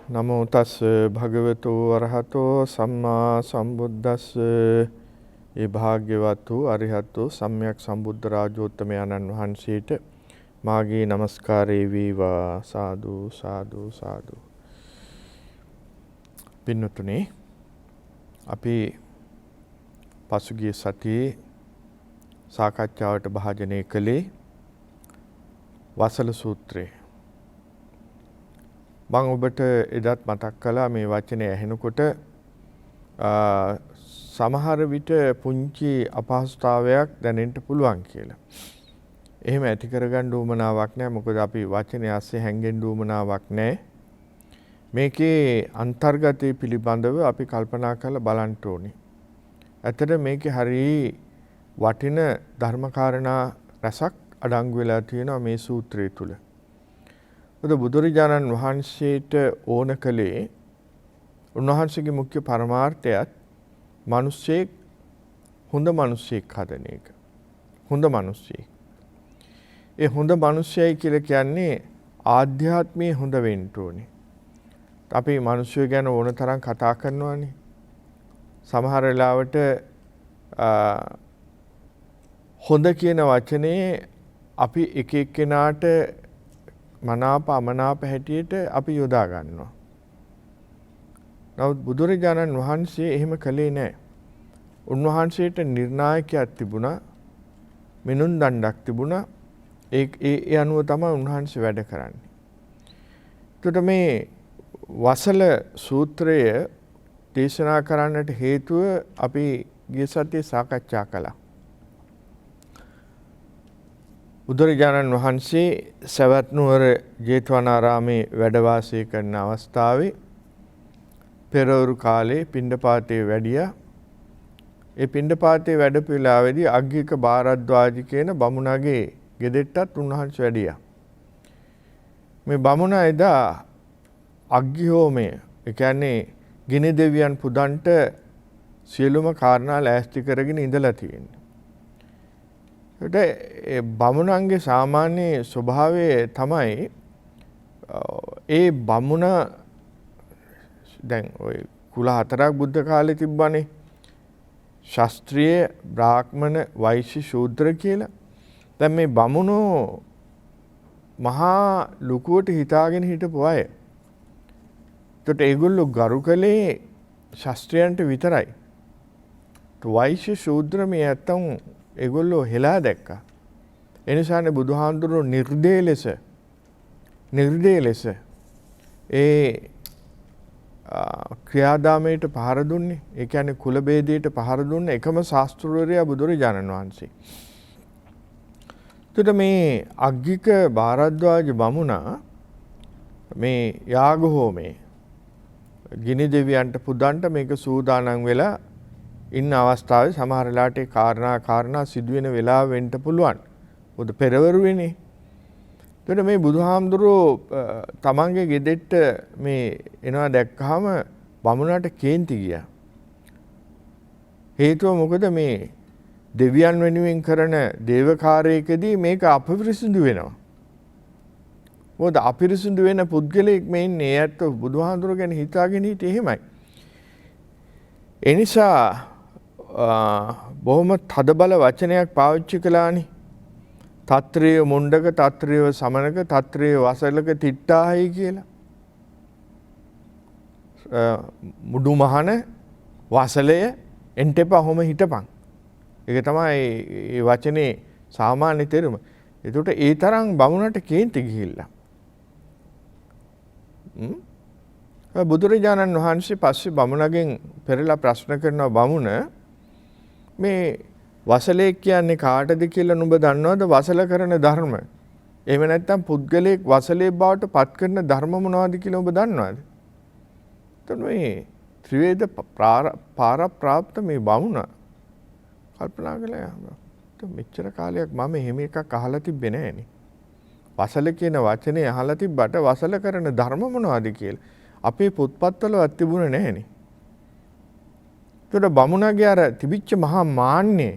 නමෝ තස් භගවතු වරහතෝ සම්මා සම්බුද්දස්ස ඒ භාග්‍යවත් වූ අරිහත් වූ සම්්‍යක් සම්බුද්ධ රාජෝත්තමයන්න් වහන්සේට මාගේ নমස්කාරය වේවා. සාදු සාදු සාදු. පින්නතුනේ අපි පසුගිය සතියේ සාකච්ඡාවට භාජනය කළේ වසල සූත්‍රය. මම ඔබට එදත් මතක් කළා මේ වචනේ ඇහෙනකොට සමහර විට පුංචි අපහසුතාවයක් දැනෙන්න පුළුවන් කියලා. එහෙම ඇති කරගන්න උවමනාවක් නැහැ. මොකද අපි වචනේ ASCII හැංගෙන්න උවමනාවක් නැහැ. මේකේ අන්තර්ගතය පිළිබඳව අපි කල්පනා කරලා බලන්න ඕනේ. ඇත්තට මේකේ හරි වටින ධර්මකාරණා රසක් අඩංගු වෙලා තියෙනවා මේ සූත්‍රය තුල. බුදුරජාණන් වහන්සේට ඕන කළේ උන්වහන්සේගේ මුඛ්‍ය පරමාර්ථයත් මිනිස්සෙක් හොඳ මිනිස්සෙක් හදන එක. හොඳ මිනිස්සෙක්. ඒ හොඳ මිනිස්සයයි කියලා කියන්නේ ආධ්‍යාත්මයේ හොඳ වෙන්න ඕනේ. අපි මිනිස්සු ගැන ඕන තරම් කතා කරනවානේ. සමහර වෙලාවට හොඳ කියන වචනේ අපි එක එක්කෙනාට මනාප අමනාප හැටියට අපි යොදා ගන්නවා. නමුත් බුදුරජාණන් වහන්සේ එහෙම කළේ නැහැ. උන්වහන්සේට නිර්ණායකයක් තිබුණා. මිනුම් දණ්ඩක් තිබුණා. ඒ අනුව තමයි උන්වහන්සේ වැඩ කරන්නේ. එතකොට මේ වසල සූත්‍රය දේශනා කරන්නට හේතුව අපි ගිය සතියේ සාකච්ඡා කළා. බුදුරජාණන් වහන්සේ සවැත් නුවර ජේතවනාරාමේ වැඩ වාසය කරන අවස්ථාවේ පෙරවරු කාලේ පිණ්ඩපාතේ වැඩියා. ඒ පිණ්ඩපාතේ වැඩ පිළිවෙලාවේදී අග්ගික භාරද්වාජ කියන බමුණගේ ගෙදෙට්ටත් උන්වහන්සේ වැඩියා. මේ බමුණ එදා අග්ගි හෝමය, ඒ කියන්නේ ගිනි දෙවියන් පුදන්ට සියලුම කාරණා ලෑස්ති කරගෙන ඉඳලා තියෙනවා. ඒ බමුණන්ගේ සාමාන්‍ය ස්වභාවය තමයි ඒ බමුණ දැන් ওই කුල හතරක් බුද්ධ කාලේ තිබ්බනේ. ශාස්ත්‍රීය, බ්‍රාහ්මණ, වෛශ්‍ය, ශූද්‍ර කියලා. දැන් මේ බමුණෝ මහා ලුකුවට හිතාගෙන හිටපු අය. ඒකට ඒගොල්ලෝ ගරු කළේ ශාස්ත්‍රයන්ට විතරයි. වෛශ්‍ය, ශූද්‍ර මේ නැත්තම් ඒගොල්ලෝ හෙලා දැක්කා. ඒ නිසානේ බුදුහාමුදුරුවෝ නිර්දේ ලෙස ඒ ක්‍රියාදාමයට පහර දුන්නේ. ඒ කියන්නේ කුල ભેදයට පහර දුන්න එකම ශාස්ත්‍රවරයා බුදුරජාණන් වහන්සේ. එතකොට මේ අග්ගික භාරද්වාජ බමුණා මේ යාග හෝමේ ගිනි දෙවියන්ට පුදන්ට මේක සූදානම් වෙලා ඉන්න අවස්ථාවේ සමහර වෙලාවට ඒ කාරණා සිදුවෙන වෙලාව වෙන්න පුළුවන්. මොකද පෙරවරුවේනේ. එතකොට මේ බුදුහාමුදුරුවෝ තමන්ගේ ගෙදෙට්ට මේ එනවා දැක්කහම බමුණට කේන්ති ගියා. හේතුව මොකද මේ දෙවියන් වෙනුවෙන් කරන දේවකාරයකදී මේක අපිරිසිදු වෙනවා. මොකද අපිරිසිදු වෙන පුද්ගලයෙක් මේ ඉන්නේ. ඒත් බුදුහාමුදුරුවෝ ගැන හිතාගෙන හිටියේ එහෙමයි. ඒ නිසා බොහොම තදබල වචනයක් පාවිච්චි කළානේ. తත්‍රේය මුණ්ඩක, తත්‍රේය සමනක, తත්‍රේය වසලක තිට්ටාහයි කියලා. මුඩු මහන වසලය එන්ටෙපා හොම හිටපන්. ඒක තමයි මේ වචනේ සාමාන්‍ය තේරුම. ඒකට ඒ තරම් බමුණට කේන්ති ගිහිල්ලා. බුදුරජාණන් වහන්සේ පස්සේ බමුණගෙන් පෙරලා ප්‍රශ්න කරනවා, බමුණ මේ වසලේ කියන්නේ කාටද කියලා නුඹ දන්නවද? වසල කරන ධර්ම. එහෙම නැත්නම් පුද්ගලයෙක් වසලේ බවට පත් කරන ධර්ම මොනවද කියලා ඔබ දන්නවද? එතකොට මේ ත්‍රිවේද පාරප්‍රාප්ත මේ බමුණ කල්පනා කළා මෙච්චර කාලයක් මම එහෙම එකක් අහලා තිබ්බේ නෑනේ. වසල කියන වචනේ අහලා තිබ්බට වසල කරන ධර්ම මොනවද කියලා අපේ පොත්පත්වලවත් තිබුණේ නැහනේ. එතකොට බමුණගේ අර තිබිච්ච මහා මාන්නේ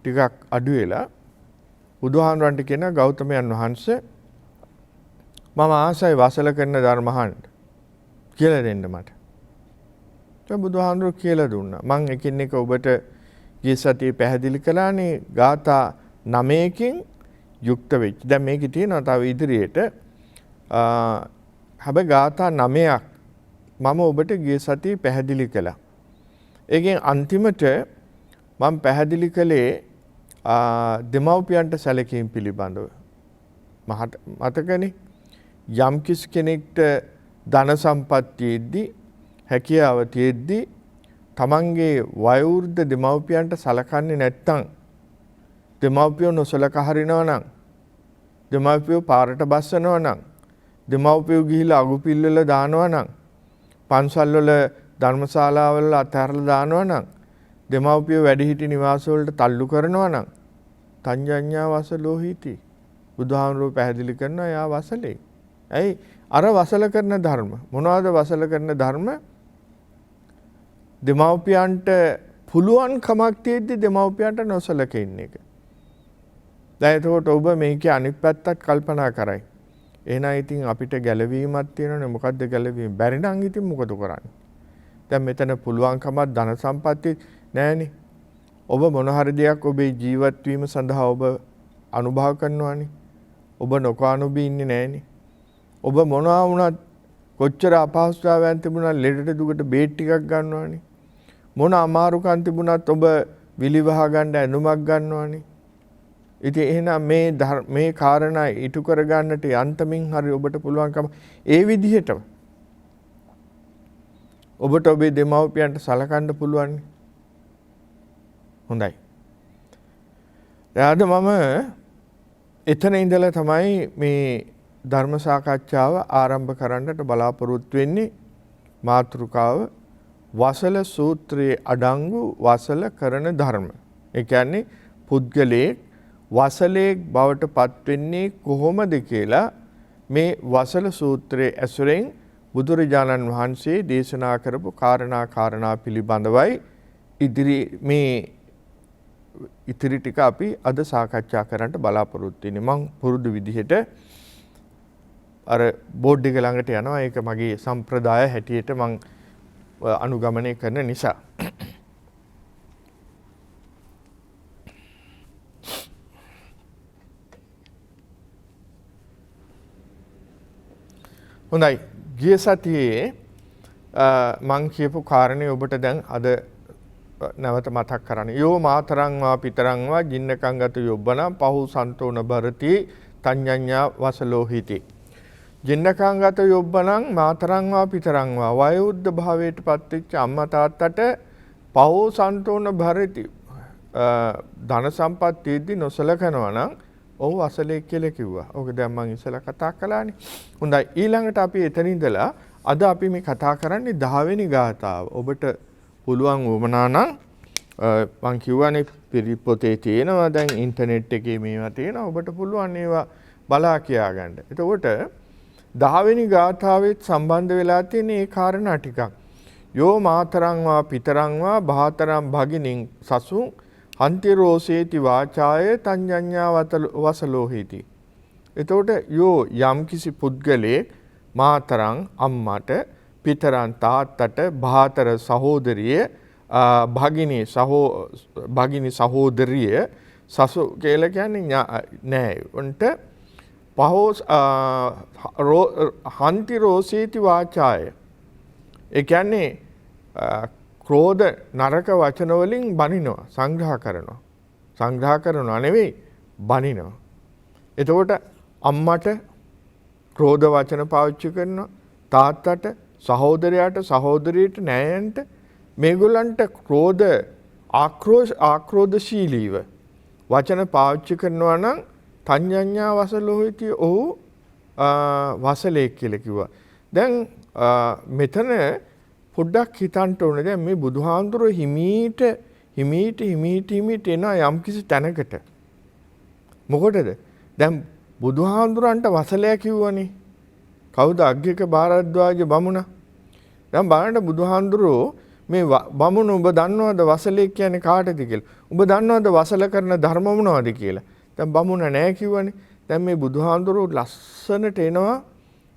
ටිකක් අඩු වෙලා බුදුහාමුදුරන්ට කියන ගෞතමයන් වහන්සේ මම ආසයි වසල කරන ධර්ම අහන්න කියලා දෙන්න මට. දැන් බුදුහාමුදුරුවෝ කියලා දුන්නා. මම එකින් එක ඔබට ගිය සතියේ පැහැදිලි කළානේ ගාථා 9කින් යුක්ත වෙච්ච. දැන් මේකේ තියෙනවා තව ඉදිරියට හැබැයි ගාථා 9ක් මම ඔබට ගිය සතියේ පැහැදිලි කළා. ඒකෙන් අන්තිමට මම පැහැදිලි කළේ දෙමව්පියන්ට සැලකීම් පිළිබඳව. මතකනේ යම් කිසි කෙනෙක්ට ධන සම්පත්තියෙද්දී හැකියාව තියෙද්දී තමන්ගේ වයෝවෘද්ධ දෙමව්පියන්ට සලකන්නේ නැත්තම් දෙමව්පියෝ නොසලකා හරිනවා නම් දෙමව්පියෝ පාරට බස්සනවා නම් දෙමව්පියෝ ගිහිලා අගුපිල්ලල දානවා නම් පන්සල් වල ධර්මශාලාවල අතහැරලා දානවා නම් දෙමව්පියෝ වැඩිහිටි නිවාස වලට තල්ලු කරනවා නම් තඤ්ඤඤ්ඤා වසලෝහිති බුදුහාමුදුරුවෝ පැහැදිලි කරනවා යා වසලේ. ඇයි අර වසල කරන ධර්ම මොනවද වසල කරන ධර්ම? දෙමව්පියන්ට පුළුවන් කමක් තියෙද්දි දෙමව්පියන්ට නොසලක ඉන්න එක. දැන් එතකොට ඔබ මේකේ අනිත් පැත්තත් කල්පනා කරයි. එහෙනම් ඉතින් අපිට ගැළවීමක් තියෙනවනේ. මොකද්ද ගැළවීම? බැරි නම් ඉතින් මොකද කරන්නේ? දැන් මෙතන පුළුවන්කමක් ධන සම්පත්තිය නැහැනේ. ඔබ මොන හරි දෙයක් ඔබේ ජීවත් වීම සඳහා ඔබ අනුභව කරනවානේ. ඔබ නොකානුබී ඉන්නේ නැහැනේ. ඔබ මොනවා වුණත් කොච්චර අපහසුතාවයන් තිබුණත් ලෙඩට දුකට බේත් ටිකක් ගන්නවානේ. මොන අමාරුකම් තිබුණත් ඔබ විලිවහ ගන්න ඇඳුමක් ගන්නවානේ. ඉතින් එහෙනම් මේ කාරණා ඉටු කර ගන්නට යන්තමින් හරි ඔබට පුළුවන්කම ඒ විදිහටම ඔබට ඔබේ දෙමව්පියන්ට සලකන්න පුළුවන්. හොඳයි. එයාද මම එතන ඉඳලා තමයි මේ ධර්ම සාකච්ඡාව ආරම්භ කරන්නට බලාපොරොත්තු වෙන්නේ. මාතෘකාව වසල සූත්‍රයේ අඩංගු වසල කරන ධර්ම. ඒ කියන්නේ පුද්ගලයේ වසලයක් බවට පත් වෙන්නේ කොහොමද කියලා මේ වසල සූත්‍රයේ ඇසුරෙන් බුදුරජාණන් වහන්සේ දේශනා කරපු කාරණා පිළිබඳවයි ඉතිරි ටික අපි අද සාකච්ඡා කරන්න බලාපොරොත්තු වෙන්නේ. මම පුරුදු විදිහට අර බෝඩ් එක ළඟට යනවා. ඒක මගේ සම්ප්‍රදාය හැටියට මම අනුගමනය කරන නිසා. හොඳයි. ගිය සතියේ මං කියපු කාරණේ ඔබට දැන් අද නැවත මතක් කරන්න. යෝ මාතරං වා පිතරං වා ජින්නකං ගත යොබ්බනම් පහු සන්තෝන භරති තඤ්ඤඤ්ඤා වසලෝහිති. ජින්නකං ගත යොබ්බනම් මාතරං වා පිතරං වා වයෝවෘද්ධ භාවයට පත්වෙච්ච අම්මා තාත්තට පහු සන්තෝන භරති ධන සම්පත්තියේදී නොසලකනවා නම් ඔව් වසලෙක් කියලා කිව්වා. ඕක දැන් මම ඉස්සලා කතා කළානේ. හොඳයි. ඊළඟට අපි එතන ඉඳලා අද අපි මේ කතා කරන්නේ 10 වෙනි ගාථාව. ඔබට පුළුවන් වුණා නම් මම කියවනේ පොතේ තියෙනවා, දැන් ඉන්ටර්නෙට් එකේ මේවා තියෙනවා. ඔබට පුළුවන් ඒවා බලා කියා ගන්න. එතකොට 10 වෙනි ගාථාවෙත් සම්බන්ධ වෙලා තියෙන මේ කාරණා ටිකක්. යෝ මාතරං වා පිතරං වා භාතරං භගිනින් සසුං අන්තිරෝසේති වාචාය තඤ්ඤඤ්ඤා වසලෝහිති. එතකොට යෝ යම් කිසි පුද්ගලයෙක් මාතරං අම්මට, පිතරං තාත්තට, භාතර සහෝදරිය, භගිනි සහෝදරිය, සසු කියලා කියන්නේ නෑ. උන්ට පහෝස් අන්තිරෝසේති වාචාය. ඒ කියන්නේ ක්‍රෝධ නරක වචන වලින් බනිනවා, සංග්‍රහ කරනවා නෙවෙයි බනිනවා. එතකොට අම්මට ක්‍රෝධ වචන පාවිච්චි කරනවා, තාත්තට, සහෝදරයාට, සහෝදරියට, නෑයන්ට මේගොල්ලන්ට ආක්‍රෝධශීලීව වචන පාවිච්චි කරනවා නම් තඤ්ඤඤ්ඤා වසලෝහිති ඔහු වසලෙක් කියලා කිව්වා. දැන් මෙතන පොඩ්ඩක් හිතන්න ඕනේ. දැන් මේ බුදුහාමුදුරුවෝ හිමීට එනවා යම් කිසි තැනකට. මොකටද? දැන් බුදුහාමුදුරන්ට වසලයා කිව්වනේ. කවුද? අග්ගික භාරද්වාජ බමුණ. දැන් බලන්න බුදුහාමුදුරුවෝ මේ බමුණ ඔබ දන්නවද වසලෙක් කියන්නේ කාටද කියලා? ඔබ දන්නවද වසල කරන ධර්ම මොනවද කියලා? දැන් බමුණ නැහැ කිව්වනේ. දැන් මේ බුදුහාමුදුරුවෝ ලස්සනට එනවා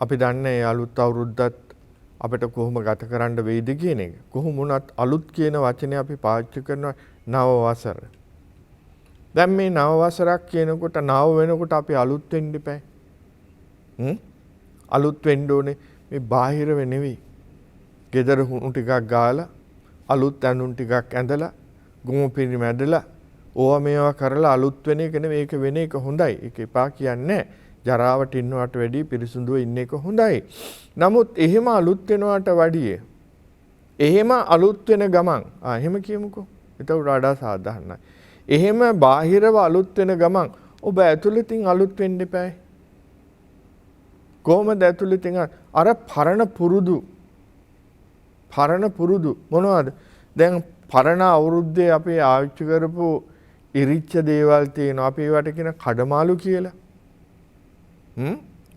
අපි දන්නේ අලුත් අවුරුද්දත් අපිට කොහොම ගත කරන්න වෙයිද කියන එක. කොහොම වුණත් අලුත් කියන වචනේ අපි පාවිච්චි කරන නව වසර. දැන් මේ නව වසරක් කියනකොට නව වෙනකොට අපි අලුත් වෙන්න ඉපෑ. අලුත් වෙන්න ඕනේ මේ බාහිරව නෙවෙයි. ගෙදර හුණු ටිකක් ගාලා අලුත් ඇඳුම් ටිකක් ඇඳලා ගොම පිරිමැදලා ඕවා මේවා කරලා අලුත් වෙන එක නෙවෙයි. ඒක වෙන එක හොඳයි. ඒක එපා කියන්නේ ජරාවට ඉන්නවට වැඩිය පිරිසුදුව ඉන්න එක හොඳයි. නමුත් එහෙම අලුත් වෙනවට වැඩිය එහෙම අලුත් වෙන ගමන් එහෙම කියමුකෝ. ඒක වඩා සාධාරණයි. එහෙම බාහිරව අලුත් වෙන ගමන් ඔබ ඇතුළතින් අලුත් වෙන්න එපා. කොහොමද ඇතුළතින් අර පරණ පුරුදු මොනවද? දැන් පරණ අවුරුද්දේ අපි ආවිච්චි කරපු ඉරිච්ච දේවල් තියෙනවා. අපි ඒවට කියන කඩමාළු කියලා.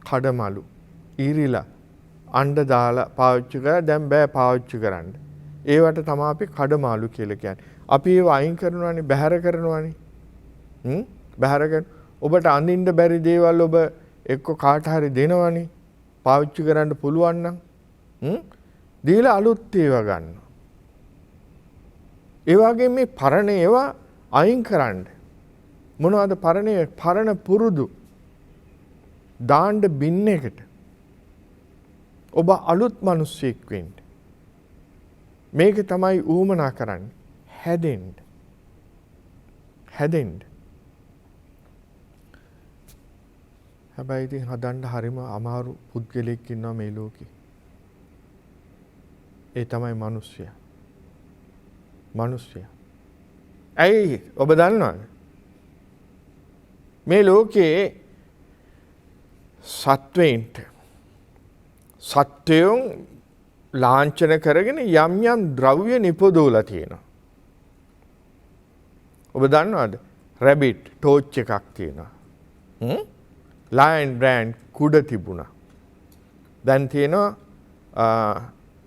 කඩමාළු ඉරිලා අඬ දාලා පාවිච්චි කරලා දැන් බෑ පාවිච්චි කරන්න. ඒවට තමයි අපි කඩමාළු කියලා කියන්නේ. අපි ඒව අයින් කරනවානේ, බැහැර කරනවානේ. බැහැර කරන ඔබට අඳින්න බැරි දේවල් ඔබ එක්ක කාට හරි දෙනවනේ. පාවිච්චි කරන්න පුළුවන් නම් දීලා අලුත් ඒවා ගන්නවා. ඒ වගේ මේ පරණ ඒවා අයින් කරන්න. මොනවද පරණ පුරුදු දාන්න බින් එකට. ඔබ අලුත් මිනිස්සෙක් වෙන්න. මේක තමයි ඌමනා කරන්නේ. හැදෙන්න. හැබැයි ඉතින් හදන්න හරිම අමාරු පුද්ගලෙක් ඉන්නවා මේ ලෝකේ. ඒ තමයි මිනිස්සයා. ඇයි ඔබ දන්නවද? මේ ලෝකේ සත්වයන් ලාංඡන කරගෙන යම් ද්‍රව්‍ය නිපදවලා තියෙනවා. ඔබ දන්නවද? රැබිට් ටෝච් එකක් තියෙනවා. ලයන් බ්‍රෑන්ඩ් කුඩ තිබුණා. දැන් තියෙනවා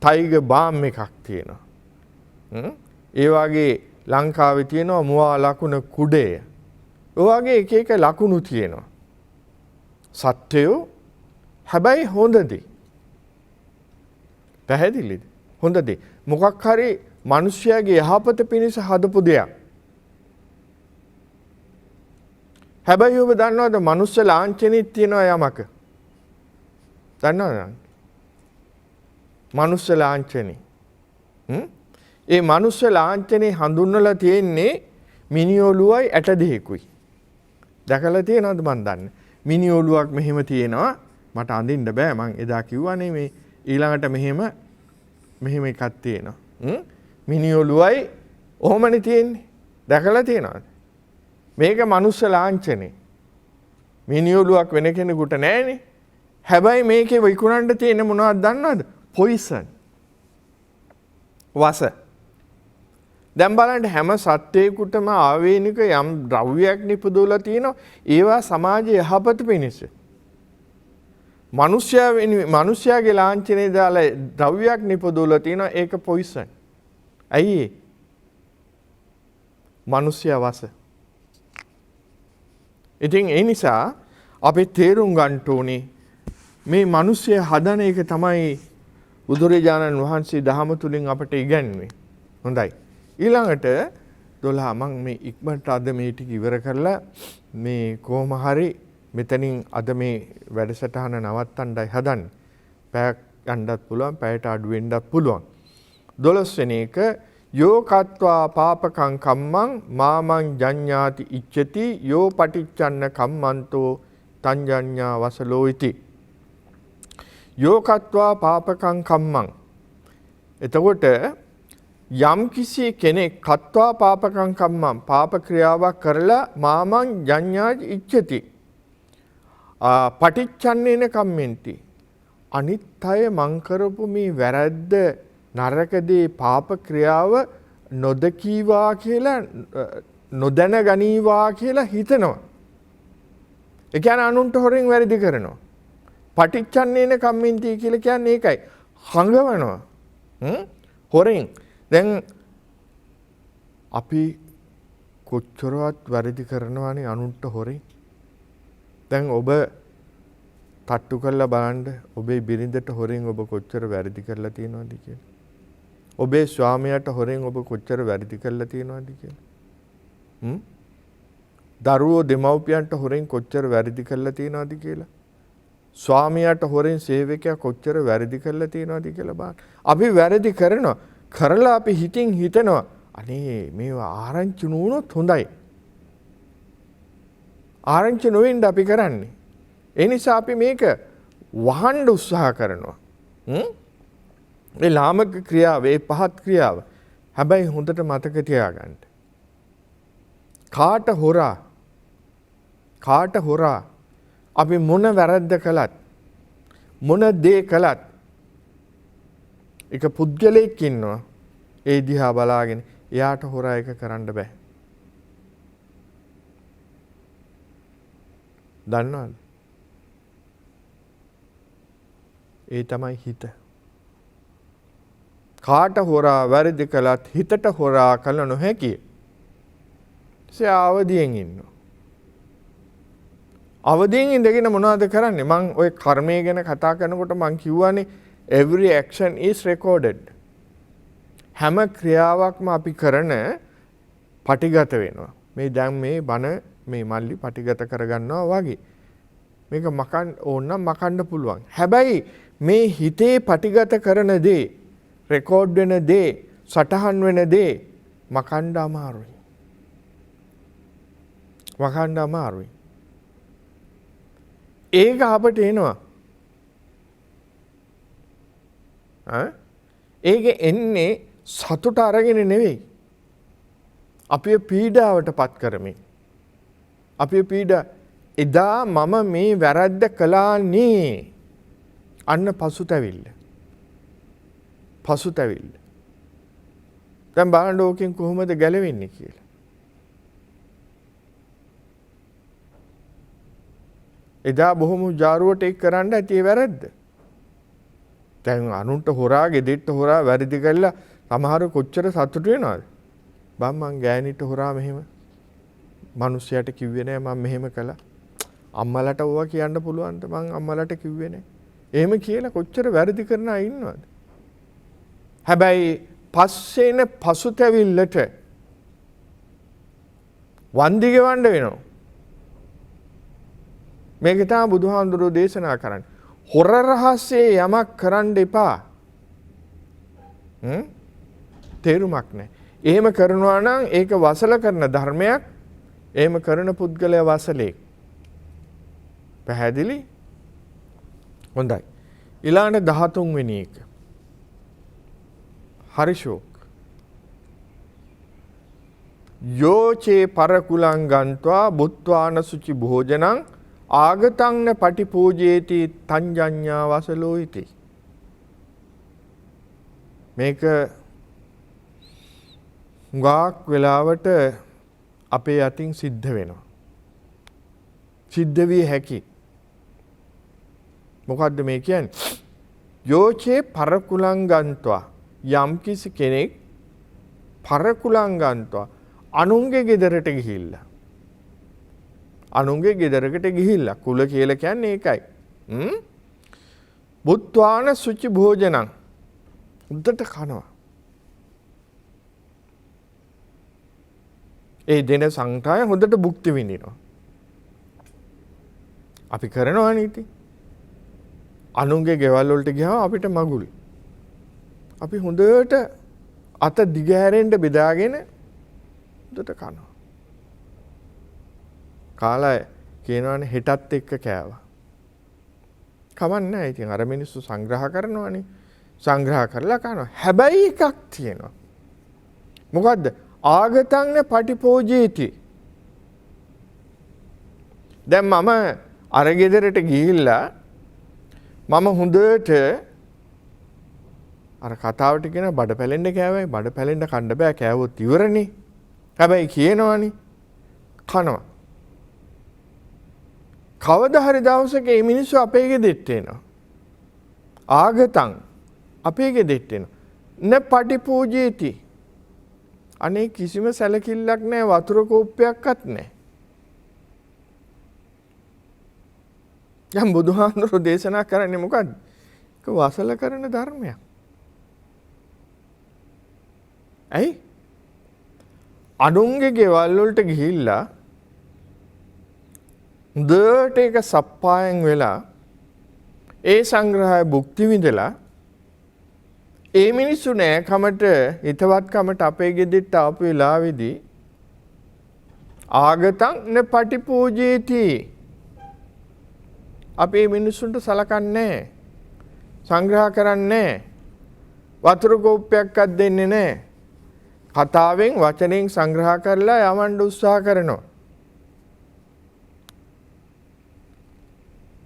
ටයිගර් බාම් එකක් තියෙනවා. ඒ වගේ ලංකාවේ තියෙනවා මුවා ලකුණ කුඩය. ඒ වගේ එක ලකුණු තියෙනවා. සත්‍යය හැබැයි හොඳද? පැහැදිලිද? හොඳද? මොකක් හරි මිනිස්යාගේ යහපත පිණිස හදපු දෙයක්. හැබැයි ඔබ දන්නවද මනුස්ස ලාංඡනෙත් තියෙනවා යමක? දන්නවද? මනුස්ස ලාංඡනේ. ඒ මනුස්ස ලාංඡනේ හඳුන්වලා තියෙන්නේ මිනිඔලුවයි ඇට දෙකකුයි. දැකලා තියෙනවද මන් දන්නේ. මිනිඔලුවක් මෙහෙම තියෙනවා. මට අඳින්න බෑ. මං එදා කිව්වනේ මේ ඊළඟට මෙහෙම එකක් තියෙනවා. මිනිඔලුවයි ඔහොමනේ තියෙන්නේ. දැකලා තියෙනවද? මේක මනුස්ස ලාංඡනේ. මිනිඔලුවක් වෙන කෙනෙකුට නෑනේ. හැබැයි මේකේ විකුණන්න තියෙන මොනවද දන්නවද? පොයිසන්. වස. දැන් බලන්න හැම සත්වයකටම ආවේනික යම් ද්‍රව්‍යයක් නිපදවලා තියෙනවා. ඒවා සමාජයේ යහපත පිණිස. මිනිස්යාගේ ලාංඡනේ දාලා ද්‍රව්‍යයක් නිපදවලා තියෙනවා. ඒක පොයිසන්. ඇයි? මිනිස්යා වස. ඉතින් ඒ නිසා අපි තේරුම් ගන්න ඕනේ මේ මිනිස්සය හදන එක තමයි බුදුරජාණන් වහන්සේ දහම තුලින් අපට ඉගැන්වුවේ. හොඳයි. ඊළඟට 12 මම මේ ඉක්මනට අද මේ ටික ඉවර කරලා මේ කොහොම හරි මෙතනින් අද මේ වැඩසටහන නවත්තන්නයි හදන්නේ. පැයක් ගන්නත් පුළුවන්, පැයට අඩු වෙන්නත් පුළුවන්. 12 වෙනි එක යෝ කତ୍වා පාපකං කම්මං මාමං ජඤ්ඤාති ඉච්ඡති යෝ පටිච්චන්න කම්මන්තෝ තංජඤ්ඤා වසලෝ ඉති. යෝ කତ୍වා පාපකං කම්මං. එතකොට යම් කිසි කෙනෙක් කତ୍වා පාපකං කම්මං පාප ක්‍රියාවක් කරලා මාමං ජඤ්ඤාති ඉච්ඡති පටිච්චන්නේන කම්මෙන්ති. අනිත් අය මං කරපු මේ වැරද්ද නරකදී පාප ක්‍රියාව නොදකීවා කියලා නොදැන ගනීවා කියලා හිතනවා. ඒ කියන්නේ අනුන්ට හොරෙන් වැරදි කරනවා. පටිච්චන්නේන කම්මින්ති කියලා කියන්නේ ඒකයි. හංගවනවා. හොරෙන්. දැන් අපි කොච්චරවත් වැරදි කරනවානේ අනුන්ට හොරෙන්. දැන් ඔබ තට්ටු කරලා බලන්න ඔබේ බිරිඳට හොරෙන් ඔබ කොච්චර වැරදි කරලා තියෙනවද කියලා. ඔබේ ස්වාමියාට හොරෙන් ඔබ කොච්චර වැරදි කරලා තියෙනවද කියලා. දරුවෝ දෙමව්පියන්ට හොරෙන් කොච්චර වැරදි කරලා තියෙනවද කියලා. ස්වාමියාට හොරෙන් සේවකයා කොච්චර වැරදි කරලා තියෙනවද කියලා බලන්න. අපි වැරදි කරනවා. කරලා අපි හිතින් හිතනවා අනේ මේවා ආරංචි නුනොත් හොඳයි. ආරංචි නොවෙන්න අපි කරන්නේ. ඒ නිසා අපි මේක වහන්න උත්සාහ කරනවා. ඒ ලාමක ක්‍රියාව, ඒ පහත් ක්‍රියාව. හැබැයි හොඳට මතක තියාගන්න. කාට හොරා අපි මොන වැරද්ද කළත් මොන දේ කළත් එක පුද්ගලයෙක් ඉන්නවා ඒ දිහා බලාගෙන එයාට හොරා එක කරන්න බෑ. දන්නවද? ඒ තමයි හිත. කාට හොරා වැරදි කළත් හිතට හොරා කළ නොහැකි. අවදියෙන් ඉන්නවා. අවදියෙන් ඉඳගෙන මොනවද කරන්නේ? මම ওই කර්මය ගැන කතා කරනකොට මම කිව්වානේ every action is recorded. හැම ක්‍රියාවක්ම අපි කරන පටිගත වෙනවා. මේ දැන් මේ බණ මේ මල්ලි පටිගත කරගන්නවා වගේ. මේක ඕනනම් මකන්න පුළුවන්. හැබැයි මේ හිතේ පටිගත කරන දේ, රෙකෝඩ් වෙන දේ, සටහන් වෙන දේ මකන්න අමාරුයි. මකන්න අමාරුයි. ඒක අපට එනවා. ඒක එන්නේ සතුට අරගෙන නෙවෙයි. අපේ පීඩාවට පත් කරමින්. අපේ පීඩා එදා මම මේ වැරද්ද කළානේ. අන්න පසුතැවිල්ල. දැන් බලන්න ඕකෙන් කොහොමද ගැලවෙන්නේ කියලා. එදා බොහොම ජාරුවට එක් කරන්න ඇති ඒ වැරද්ද. දැන් අනුන්ට හොරා, ගෙදෙට්ට හොරා වැරදි කළා සමහර කොච්චර සතුටු වෙනවද? මං ගෑනිට හොරා මෙහෙම මිනිස්සයාට කිව්වේ නෑ මම මෙහෙම කළා. අම්මලට ඕවා කියන්න පුළුවන්ද? මං අම්මලට කිව්වේ නෑ. එහෙම කියලා කොච්චර වැරදි කරන අය ඉන්නවද? හැබැයි පස්සේන පසුතැවිල්ලට වන්දි ගෙවන්න වෙනවා. මේක තමයි බුදුහාමුදුරුවෝ දේශනා කරන්නේ. හොර රහස්සේ යමක් කරන්න එපා. තේරුමක් නැහැ. එහෙම කරනවා නම් ඒක වසල කරන ධර්මයක්. එහෙම කරන පුද්ගලයා වසලෙක්. පැහැදිලි? හොඳයි. ඊළඟ 13 වෙනි එක. හරිෂෝක්. යෝචේ පරකුලං ගන්්වා බුත්වාන සුචි භෝජනං ආගතං පටිපූජේති තංජඤ්ඤා වසලෝ ඉති. මේක ගාක් වෙලාවට අපේ අතින් සිද්ධ වෙනවා. සිද්ධ විය හැකි. මොකද්ද මේ කියන්නේ? යෝචේ පරකුලං ගන්්වා යම් කිසි කෙනෙක් පරකුලං ගන්්වා අනුන්ගේ ගෙදරට ගිහිල්ලා. අනුන්ගේ ගෙදරකට ගිහිල්ලා කුල කියලා කියන්නේ ඒකයි. බුත්වාන සුචි භෝජනං උද්දට කනවා. ඒ දෙන සංඛාය හොඳට භුක්ති විඳිනවා. අපි කරනවා නීති. අනුන්ගේ ගෙවල් වලට ගියාම අපිට මගුල්. අපි හොඳට අත දිගහැරෙන්න බෙදාගෙන හොඳට කනවා. කාලා කියනවනේ හෙටත් එක්ක කෑවා. කමන්නේ නැහැ. ඉතින් අර මිනිස්සු සංග්‍රහ කරනවනේ. සංග්‍රහ කරලා කනවා. හැබැයි එකක් තියෙනවා. මොකද්ද? ආගතං පටිපෝජේති. දැන් මම අර ගෙදරට ගිහිල්ලා මම හොඳට අර කතාවට කියන බඩ පැලෙන්න කෑවයි බඩ පැලෙන්න කන්න බෑ කෑවොත් ඉවරනේ. හැබැයි කියනවනේ කනවා. කවදා හරි දවසක මේ මිනිස්සු අපේ ගෙදෙට්ට එනවා. ආගතං අපේ ගෙදෙට්ට එනවා. න පටිපූජේති. අනේ කිසිම සැලකිල්ලක් නැහැ, වතුර කෝප්පයක්වත් නැහැ. දැන් බුදුහාමුදුරුවෝ දේශනා කරන්නේ මොකද්ද? ඒක වසල කරන ධර්මයක්. ඇයි? අනුන්ගේ ගෙවල් වලට ගිහිල්ලා හොඳට ඒක සප්පායෙන් වෙලා ඒ සංග්‍රහය භුක්ති විඳලා ඒ මිනිස්සු නෑ කමට හිතවත්කමට අපේ ගෙදරට ආපු වෙලාවේදී ආගතං න පටිපූජේති අපේ මිනිස්සුන්ට සලකන්නේ සංග්‍රහ කරන්නේ වතුර කෝප්පයක්වත් දෙන්නේ නැහැ. කතාවෙන් වචනෙන් සංග්‍රහ කරලා යවන්න උත්සාහ කරනවා.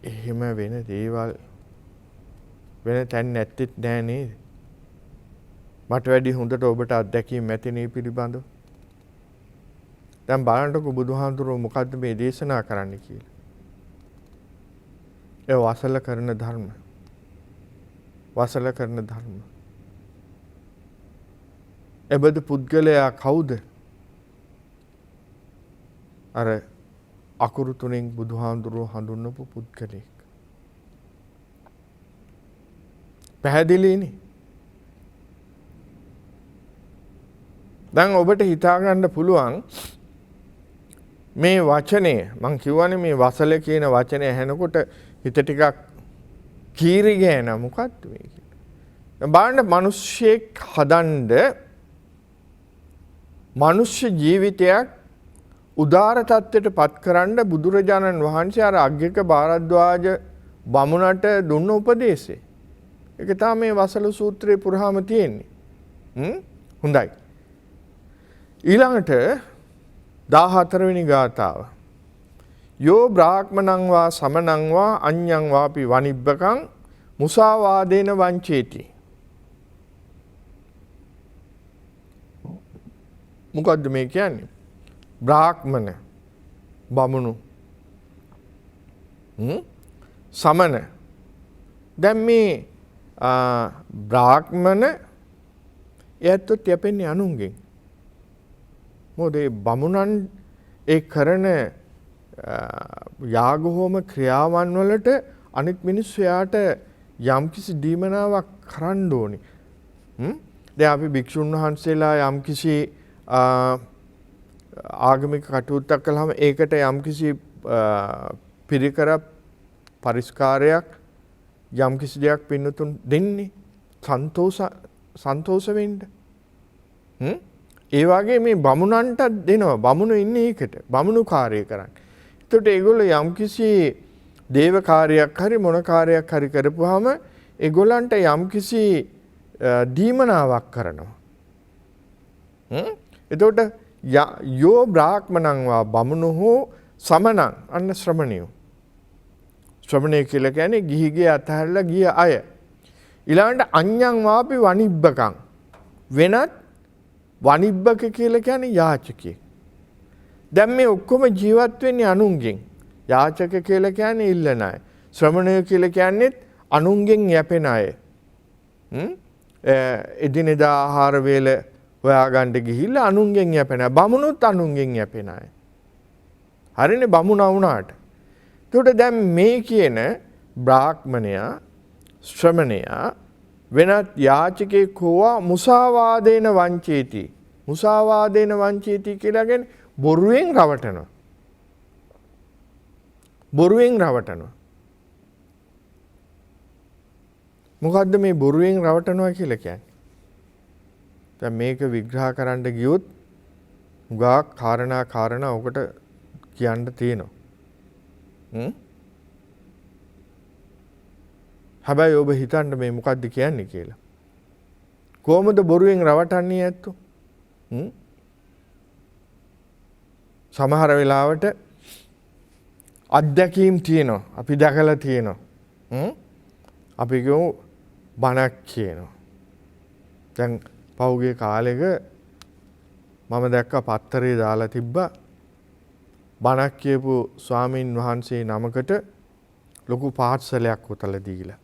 එහෙම වෙන දේවල් වෙන තැන් නැත්තේ නෑ නේද? මට වැඩි හොඳට ඔබට අත්දැකීම් ඇති නේ පිළිබඳව. දැන් බලන්නකො බුදුහාමුදුරුවෝ මොකද්ද මේ දේශනා කරන්න කියලා. ඒ වසල කරන ධර්ම. වසල කරන ධර්ම. එබඳු පුද්ගලයා කවුද? අර අකුරු තුනෙන් බුදුහාමුදුරුවෝ හඳුන්වපු පුද්ගලෙක්. පැහැදිලිනේ. දැන් ඔබට හිතා ගන්න පුළුවන් මේ වචනේ මං කියවනේ මේ වසල කියන වචනේ ඇහෙනකොට හිත ටිකක් කීරි ගෑන මොකක්ද මේ කියන්නේ. බලන්න මිනිස්සෙක් හදන්න මනුෂ්‍ය ජීවිතයක් උදාර තත්ත්වයට පත් කරන්න බුදුරජාණන් වහන්සේ අර අග්ගික භාරද්වාජ බමුණට දුන්න උපදේශය. ඒක තමයි මේ වසල සූත්‍රයේ පුරාම තියෙන්නේ. හොඳයි. ඊළඟට 14 වෙනි ගාථාව. යෝ බ්‍රාහ්මණං වා සමනං වා අඤ්ඤං වාපි වනිබ්බකං මුසාවාදේන වංචේති. මොකද්ද මේ කියන්නේ? බ්‍රාහ්මණ බමුණු සමන. දැන් මේ බ්‍රාහ්මණ එයත් යැපෙන්නේ අනුන්ගෙන්. මොකද ඒ බමුණන් ඒ කරන යාග හෝම ක්‍රියාවන් වලට අනිත් මිනිස්සු යාට යම්කිසි දීමනාවක් කරන්න ඕනි. දැන් අපි භික්ෂුන් වහන්සේලා යම්කිසි ආගමික කටයුත්තක් කළාම ඒකට යම්කිසි පිරිකර පරිස්කාරයක් යම්කිසි දෙයක් පින්නතුන් දෙන්නේ සන්තෝෂ වෙන්න. ඒ වගේ මේ බමුණන්ට දෙනවා. බමුණු ඉන්නේ ඒකට. බමුණු කාර්යය කරන්නේ. එතකොට ඒගොල්ලෝ යම්කිසි දේව කාර්යයක් හරි මොන කාර්යයක් හරි කරපුවාම ඒගොල්ලන්ට යම්කිසි දීමනාවක් කරනවා. එතකොට යෝ බ්‍රාහ්මණං වා බමුණු හෝ සමනං අන්න ශ්‍රමණියෝ. ශ්‍රමණය කියලා කියන්නේ ගිහිගේ අතහැරලා ගිය අය. ඊළඟට අඤ්ඤං වාපි වනිබ්බකං වෙනත් වනිබ්බක කියලා කියන්නේ යාචකයෙක්. දැන් මේ ඔක්කොම ජීවත් වෙන්නේ අනුන්ගෙන්. යාචක කියලා කියන්නේ ඉල්ලන අය. ශ්‍රමණය කියලා කියන්නේ අනුන්ගෙන් යැපෙන අය. එදිනෙදා ආහාර වේල හොයාගන්න ගිහිල්ලා අනුන්ගෙන් යැපෙන අය. බමුණුත් අනුන්ගෙන් යැපෙන අය. හරිනේ බමුණා වුණාට. ඒකට දැන් මේ කියන බ්‍රාහ්මණයා ශ්‍රමණයා වෙනත් යාචකෙක් හොවා මුසාවාදේන වංචේති. මුසාවාදේන වංචේති කියලා කියන්නේ බොරුවෙන් රවටනවා. බොරුවෙන් රවටනවා. මොකද්ද මේ බොරුවෙන් රවටනවා කියලා කියන්නේ? දැන් මේක විග්‍රහ කරන්න ගියොත් උගා කාරණා ඔකට කියන්න තියෙනවා. හැබැයි ඔබ හිතන්න මේ මොකද්ද කියන්නේ කියලා. කොහොමද බොරුවෙන් රවටන්නේ ඇත්තෝ? සමහර වෙලාවට අත්දැකීම් තියෙනවා. අපි දැකලා තියෙනවා. අපි කියමු බණක් කියනවා. දැන් පහුගිය කාලෙක මම දැක්ක පත්තරේ දාලා තිබ්බා බණක් කියපු ස්වාමින් වහන්සේ නමකට ලොකු පාර්සලයක් උතලා දීලා.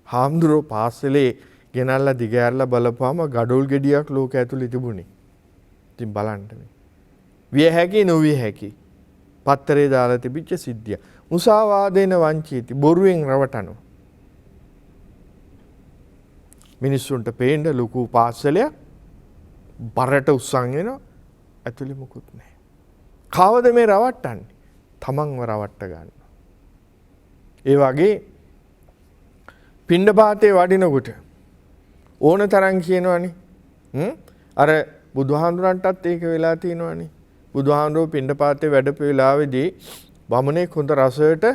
හාමුදුරුවෝ පාර්සලේ ගෙනල්ලා දිගෑරලා බලපුවාම ගඩොල් ගෙඩියක් ලෝක ඇතුලේ තිබුණේ. ඉතින් බලන්න මේ. විය හැකි නොවිය හැකි. පත්තරේ දාලා තිබිච්ච සිද්ධිය. මුසාවාදේන වංචීති. බොරුවෙන් රවටනවා. මිනිස්සුන්ට පේන්න ලොකු පාර්සලයක් බරට උස්සන් එනවා. ඇතුලේ මුකුත් නැහැ. කවද මේ රවට්ටන්නේ? තමන්ව රවට්ට ගන්නවා. ඒ වගේ පිණ්ඩපාතේ වඩිනකොට ඕන තරම් කියනවනේ. අර බුදුහාමුදුරන්ටත් ඒක වෙලා තියෙනවනේ. බුදුහාමුදුරුවෝ පිණ්ඩපාතේ වැඩපු වෙලාවේදී බමුණෙක් හොඳ රසයට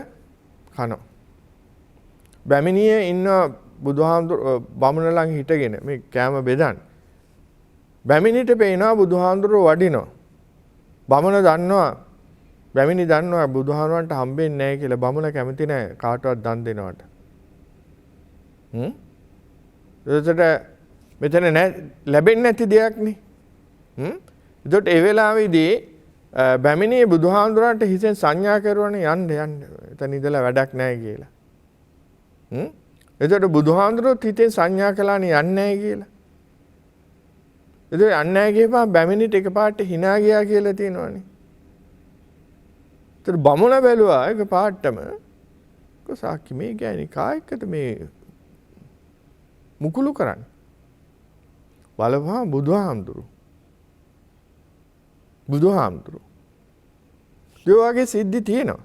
කනවා. බැමිණිය ඉන්න බුදුහාමුදුරුවෝ බමුණ ළඟ හිටගෙන මේ කෑම බෙදන්න. බැමිණිට පේනවා බුදුහාමුදුරුවෝ වඩිනවා. බමුණ දන්නවා බැමිණි දන්නවා බුදුහාමුදුරන්ට හම්බෙන්නේ නැහැ කියලා. බමුණ කැමති නැහැ කාටවත් දන් දෙනවට. එතකොට මෙතන ලැබෙන්නේ නැති දෙයක් නේ. එතකොට ඒ වෙලාවේදී බැමිණියේ බුදුහාමුදුරන්ට හිතෙන් සංඥා කරුවනේ යන්න එතන ඉඳලා වැඩක් නැහැ කියලා. එතකොට බුදුහාමුදුරුවෝත් හිතෙන් සංඥා කළානේ යන්නේ නැහැ කියලා. එතකොට යන්නේ නැහැ කියපුවා බැමිණිට එකපාරට hina ගියා කියලා තියෙනවනේ. එතකොට බමුණ බැලුවා එකපාරටම කොසාකි මේ ගෑණි කායකද මේ මුකුළු කරන්නේ. බලපහා බුදුහාමුදුරු. ඒ වගේ සිද්ධි තියෙනවා.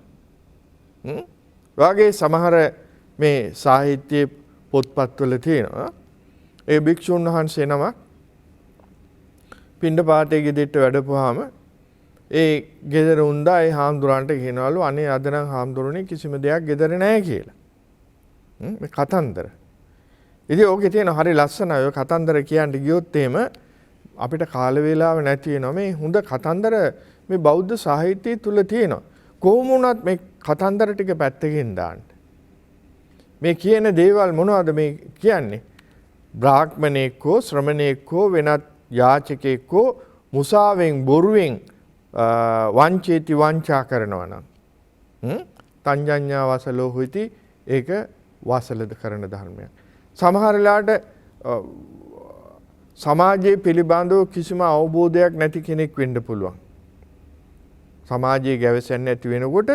වාගේ සමහර මේ සාහිත්‍ය පොත්පත්වල තියෙනවා. ඒ භික්ෂුන් වහන්සේ නමක් පිණ්ඩපාතේ ගෙදරට වැඩපුවාම ඒ ගෙදර උන්දා ඒ හාමුදුරන්ට කියනවලු අනේ අද නම් හාමුදුරනේ කිසිම දෙයක් ගෙදර නැහැ කියලා. මේ කතන්දර. ඉතින් ඕකේ තියෙන හරි ලස්සනයි ඔය කතන්දර කියන්න ගියොත් එහෙම අපිට කාල වේලාව නැති වෙනවා. මේ හොඳ කතන්දර මේ බෞද්ධ සාහිත්‍යය තුල තියෙනවා. කොහොම වුණත් මේ කතන්දර ටික පැත්තකින් දාන්න. මේ කියන දේවල් මොනවද මේ කියන්නේ? බ්‍රාහ්මණෙක් හෝ ශ්‍රමණෙක් හෝ වෙනත් යාචකෙක් හෝ මුසාවෙන් බොරුවෙන් වංචේති වංචා කරනවා නම් තංජඤ්ඤා වසලෝ හොයිති ඒක වසලද කරන ධර්මයක්. සමහර වෙලාවට සමාජයේ පිළිබඳව කිසිම අවබෝධයක් නැති කෙනෙක් වෙන්න පුළුවන්. සමාජයේ ගැවසෙන්නේ නැති වෙනකොට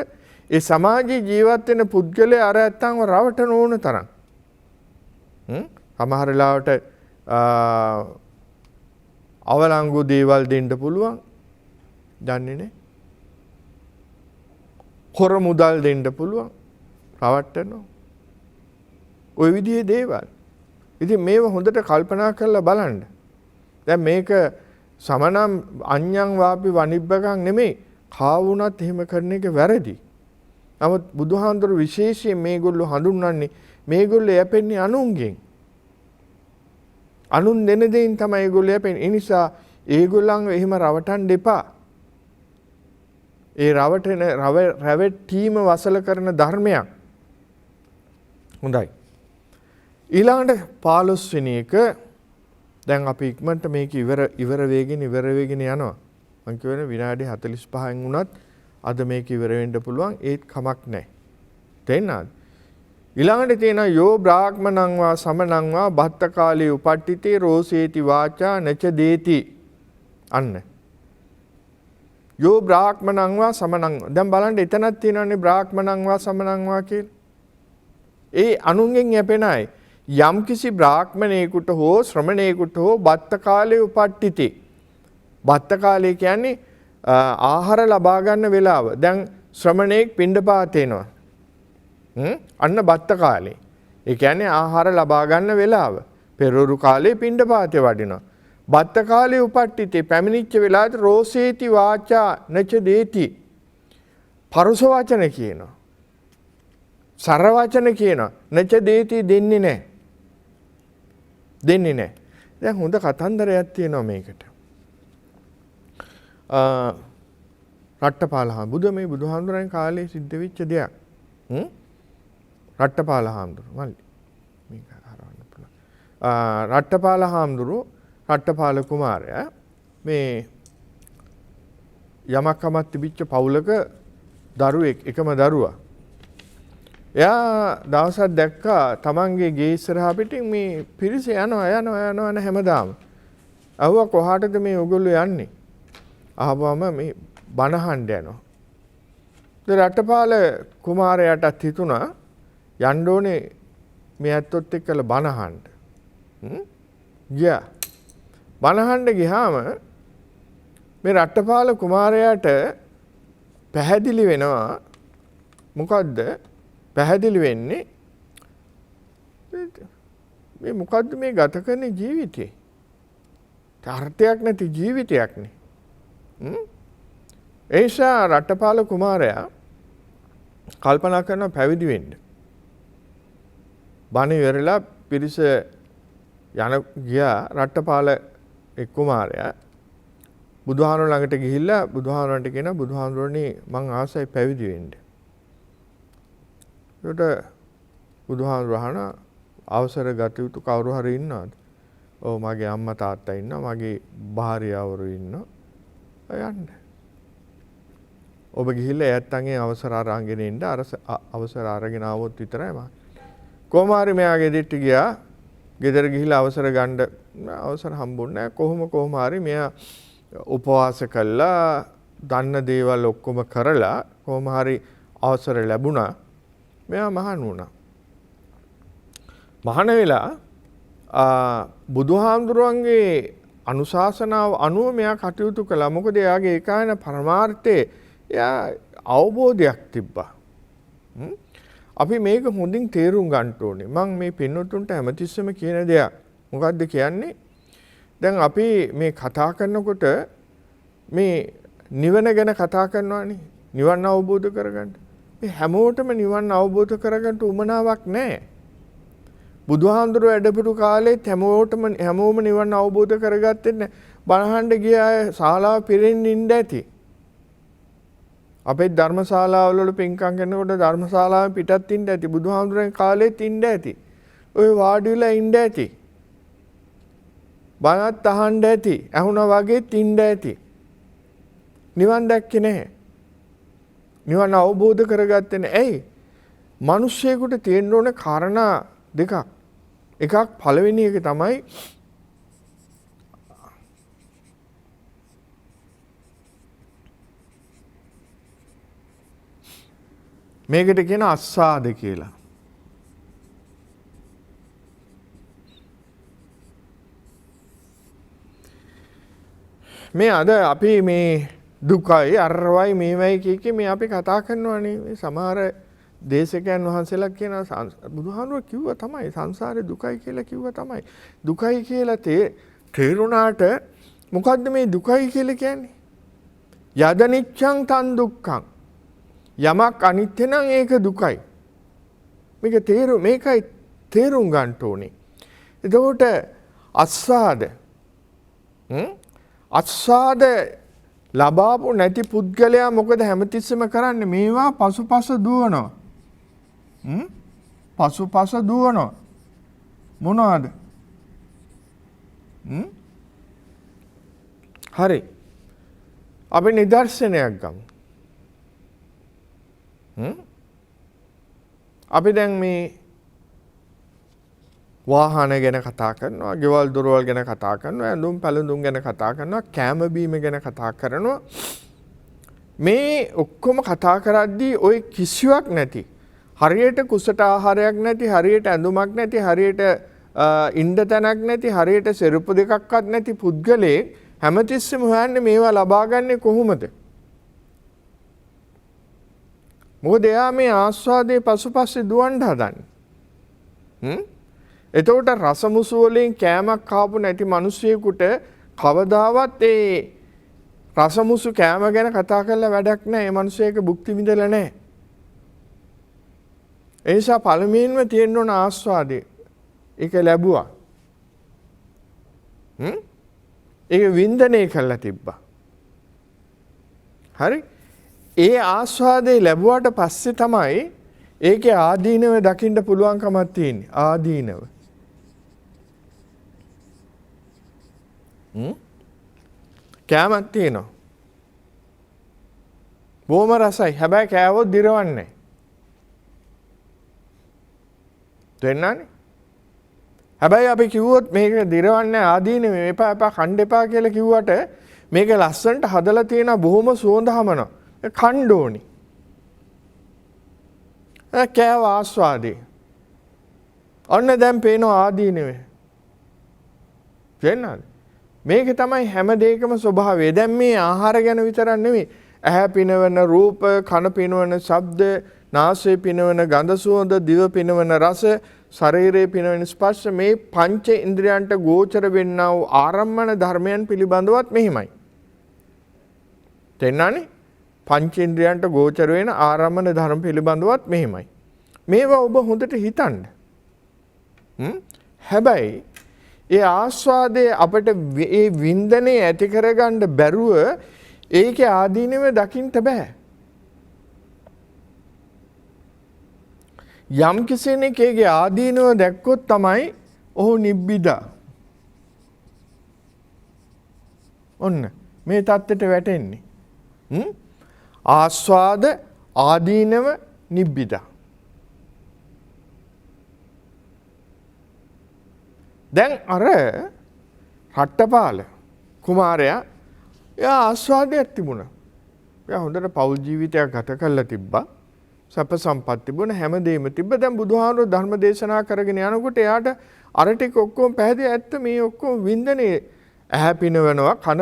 ඒ සමාජයේ ජීවත් වෙන පුද්ගලයා අර නැත්තම් රවටන ඕන තරම්. සමහර වෙලාවට අවලංගු දේවල් දෙන්න පුළුවන්. දන්නේ නැහැ. හොර මුදල් දෙන්න පුළුවන්. රවට්ටනවා. ওই විදිහේ දේවල්. ඉතින් මේව හොඳට කල්පනා කරලා බලන්න. දැන් මේක සමනම් අඤ්ඤං වාපි වනිබ්බකම් නෙමෙයි. කාවුණත් එහෙම කරන එක වැරදි. නමුත් බුදුහාමුදුරු විශේෂයෙන් මේගොල්ලෝ හඳුන්වන්නේ මේගොල්ලෝ යැපෙන්නේ අනුන්ගෙන්. අනුන් දෙන දෙයින් තමයි ඒගොල්ලෝ යැපෙන්නේ. ඒ නිසා ඒගොල්ලන්ව එහෙම රවටන්න එපා. ඒ රැවටීම වසල කරන ධර්මයක්. හොඳයි. ඊළඟට 15 වෙනි එක දැන් අපි ඉක්මනට මේක ඉවර වෙගෙන යනවා. මම කියවනේ විනාඩි 45න් වුණත් අද මේක ඉවර වෙන්න පුළුවන් ඒත් කමක් නැහැ. තේන්නාද? ඊළඟට තියෙනවා යෝ බ්‍රාහ්මණං වා සමනං වා බත්ත කාලේ උපට්ඨිතේ රෝසේති වාචා නච දේති. අන්න. යෝ බ්‍රාහ්මණං වා සමනං. දැන් බලන්න එතනක් තියෙනවානේ බ්‍රාහ්මණං වා සමනං වා කියලා. ඒ අනුන්ගෙන් යැපෙන අය යම්කිසි බ්‍රාහ්මණයෙකුට හෝ ශ්‍රමණයෙකුට හෝ බත්ත කාලේ උපට්ඨිතේ. බත්ත කාලේ කියන්නේ ආහාර ලබා ගන්න වෙලාව. දැන් ශ්‍රමණයෙක් පිණ්ඩපාත එනවා. අන්න බත්ත කාලේ. ඒ කියන්නේ ආහාර ලබා ගන්න වෙලාව. පෙරවරු කාලේ පිණ්ඩපාතේ වඩිනවා. බත්ත කාලේ උපට්ඨිතේ පැමිණිච්ච වෙලාවට රෝසේති වාචා නච දේති. පරුස වචන කියනවා. සර වචන කියනවා. නච දේති දෙන්නේ නැහැ. දෙන්නේ නැහැ. දැන් හොඳ කතන්දරයක් තියෙනවා මේකට. රට්ටපාල හාමුදුරුවෝ මේ බුදුහාමුදුරන් කාලේ සිද්ධ වෙච්ච දෙයක්. රට්ටපාල හාමුදුරුවෝ මල්ලි මේක හරවන්න පුළුවන්. රට්ටපාල හාමුදුරුවෝ රට්ටපාල කුමාරයා මේ යමක් කමක් තිබිච්ච පවුලක දරුවෙක් එකම දරුවා. එයා දවසක් දැක්කා තමන්ගේ ගේ ඉස්සරහා පිටින් මේ පිරිස යනවා හැමදාම. අහුවා කොහාටද මේ ඔයගොල්ලෝ යන්නේ? අහපුවම මේ බණ අහන්න යනවා. රටපාල කුමාරයාටත් හිතුණා යන්න ඕනේ මේ ඇත්තොත් එක්කලා බණ අහන්න. ගියා. බණ අහන්න ගියාම මේ රටපාල කුමාරයාට පැහැදිලි වෙනවා මොකද්ද? පැහැදිලි වෙන්නේ මේ මොකද්ද මේ ගත කරන ජීවිතේ? අර්ථයක් නැති ජීවිතයක් නේ. ඒෂා රටපාල කුමාරයා කල්පනා කරන පැවිදි වෙන්න. බණ ඉවරලා පිරිස යන ගියා රටපාල කුමාරයා බුදුහාමුදුරුවෝ ළඟට ගිහිල්ලා බුදුහාමුදුරන්ට කියනවා බුදුහාමුදුරනේ මං ආසයි පැවිදි වෙන්න. ඒකට බුදුහාමුදුරුවෝ අහන අවසර ගත යුතු කවුරු හරි ඉන්නවද? ඔව් මගේ අම්මා තාත්තා ඉන්නවා මගේ භාර්යාවරු ඉන්නවා. යන්න. ඔබ ගිහිල්ලා ඇත්තන්ගේ අවසර අරගෙන ඉන්න අවසර අරගෙන ආවොත් විතරයි මම. කොහොම හරි මෙයා ගෙදරට ගියා. ගෙදර ගිහිල්ලා අවසර ගන්න අවසර හම්බුන්නේ නැහැ. කොහොම හරි මෙයා උපවාස කළා දන්න දේවල් ඔක්කොම කරලා කොහොම හරි අවසර ලැබුණා. මෙයා මහාන වුණා. මහාන වෙලා බුදුහාමුදුරුවන්ගේ අනුශාසනාව අනුව මෙයා කටයුතු කළා. මොකද එයාගේ ඒකායන පරමාර්ථයේ එයා අවබෝධයක් තිබ්බා. අපි මේක හොඳින් තේරුම් ගන්න ඕනේ. මම මේ පින්නතුන්ට හැමතිස්සෙම කියන දෙයක්. මොකද්ද කියන්නේ? දැන් අපි මේ කතා කරනකොට මේ නිවන ගැන කතා කරනවානේ. නිවන් අවබෝධ කරගන්න. මේ හැමෝටම නිවන් අවබෝධ කරගන්න උමනාවක් නැහැ. බුදුහාමුදුරුවෝ වැඩපුරු කාලෙත් හැමෝම නිවන් අවබෝධ කරගත්තේ නැහැ. බණහඬ ගිය අය ශාලාව පිරෙන්න ඉන්න ඇති. අපේ ධර්මශාලාවල වල පින්කම් කරනකොට ධර්මශාලාව පිටත් ඉන්න ඇති. බුදුහාමුදුරන්ගේ කාලෙත් ඉන්න ඇති. ඔය වාඩි වෙලා ඉන්න ඇති. බණත් අහන්න ඇති. ඇහුණා වගේත් ඉන්න ඇති. නිවන් දැක්කේ නැහැ. නිවන් අවබෝධ කරගත්තේ නැහැ. ඇයි? මිනිස්සෙකුට තියෙන්න ඕන කාරණා දෙකක්. එකක් පළවෙනි එක තමයි මේකට කියන අස්සාද කියලා. මේ අද අපි මේ දුකයි අරවයි මේවයි කිය මේ අපි කතා කරනවානේ. මේ සමහර දේශකයන් වහන්සේලා කියන බුදුහාමුදුරුවෝ කිව්වා තමයි සංසාරේ දුකයි කියලා කිව්වා තමයි. දුකයි කියලා තේරුණාට මොකද්ද මේ දුකයි කියලා කියන්නේ? යදනිච්ඡං තන් දුක්ඛං. යමක් අනිත්‍ය නම් ඒක දුකයි. මේකයි තේරුම් ගන්න ඕනේ. එතකොට අස්සාද ලබාපු නැති පුද්ගලයා මොකද හැමතිස්සෙම කරන්නේ? මේවා පසුපස දුවනවා. පසුපස දුවනවා. මොනවාද? හරි. අපි නිදර්ශනයක් ගමු. අපි දැන් මේ වාහන ගැන කතා කරනවා, ගෙවල් දොරවල් ගැන කතා කරනවා, ඇඳුම් පැළඳුම් ගැන කතා කරනවා, කෑම බීම ගැන කතා කරනවා. මේ ඔක්කොම කතා කරද්දී ওই කිසිවක් නැති, හරියට කුසට ආහාරයක් නැති, හරියට ඇඳුමක් නැති, හරියට ඉන්න තැනක් නැති, හරියට සෙරුප්පු දෙකක්වත් නැති පුද්ගලයෙක් හැමතිස්සෙම හොයන්නේ මේවා ලබාගන්නේ කොහොමද? මොකද එයා මේ ආස්වාදයේ පසුපස්සේ දුවන්න හදන්නේ. එතකොට රසමුසු වලින් කෑමක් කාපු නැති මිනිසියෙකුට කවදාවත් ඒ රසමුසු කෑම ගැන කතා කරලා වැඩක් නැහැ. ඒ මිනිසෙක භුක්ති විඳලා නැහැ. ඒ නිසා පළමුවෙන්ම තියෙන්න ඕන ආස්වාදේ. ඒක ලැබුවා. ඒක වින්දනය කළා තිබ්බා. හරි? ඒ ආස්වාදේ ලැබුවාට පස්සේ තමයි ඒකේ ආදීනව දකින්න පුළුවන්කමක් තියෙන්නේ. ආදීනව. කෑමක් තියෙනවා. බොහොම රසයි. හැබැයි කෑවොත් දිරවන්නේ නැහැ. තේරෙනවනේ? හැබැයි අපි කිව්වොත් මේක දිරවන්නේ ආදීනව එපා කන්න එපා කියලා කිව්වට මේක ලස්සනට හදලා තියෙන බොහොම සුවඳ හමනවා. කන්න ඕනි. කෑව ආස්වාදේ. ඔන්න දැන් පේනවා ආදීනවේ. තේරෙනවද? මේක තමයි හැම දෙයකම ස්වභාවය. දැන් මේ ආහාර ගැන විතරක් නෙමෙයි. ඇහැ පිනවන රූප, කන පිනවන ශබ්ද, නාසය පිනවන ගඳ සුවඳ, දිව පිනවන රස, ශරීරයේ පිනවන ස්පර්ශ, මේ පංච ඉන්ද්‍රයන්ට ගෝචර වෙන්නා වූ ආරම්මන ධර්මයන් පිළිබඳවත් මෙහිමයි. තේරුණානේ? පංච ඉන්ද්‍රයන්ට ගෝචර වෙන ආරම්මන ධර්ම පිළිබඳවත් මෙහිමයි. මේවා ඔබ හොඳට හිතන්න. හැබැයි ඒ ආස්වාදයේ අපිට ඒ වින්දනේ ඇති කරගන්න බැරුව ඒකේ ආදීනව දකින්න බෑ. යම් කෙනෙක්ගේ ආදීනව දැක්කොත් තමයි ඔහු නිබ්බිදා. ඔන්න මේ தත්තෙට වැටෙන්නේ. ආස්වාද ආදීනව නිබ්බිදා. දැන් අර රට්ටපාල කුමාරයා එයා ආස්වාදයක් තිබුණා. එයා හොඳට පෞල් ජීවිතයක් ගත කරලා තිබ්බා. සප සම්පත් තිබුණ හැමදේම තිබ්බ. දැන් බුදුහාමුදුරුවෝ ධර්ම දේශනා කරගෙන යනකොට එයාට අර ටික ඔක්කොම පැහැදිලි ඇත්ත මේ ඔක්කොම වින්දනේ ඇහැ පිනවනවා, කන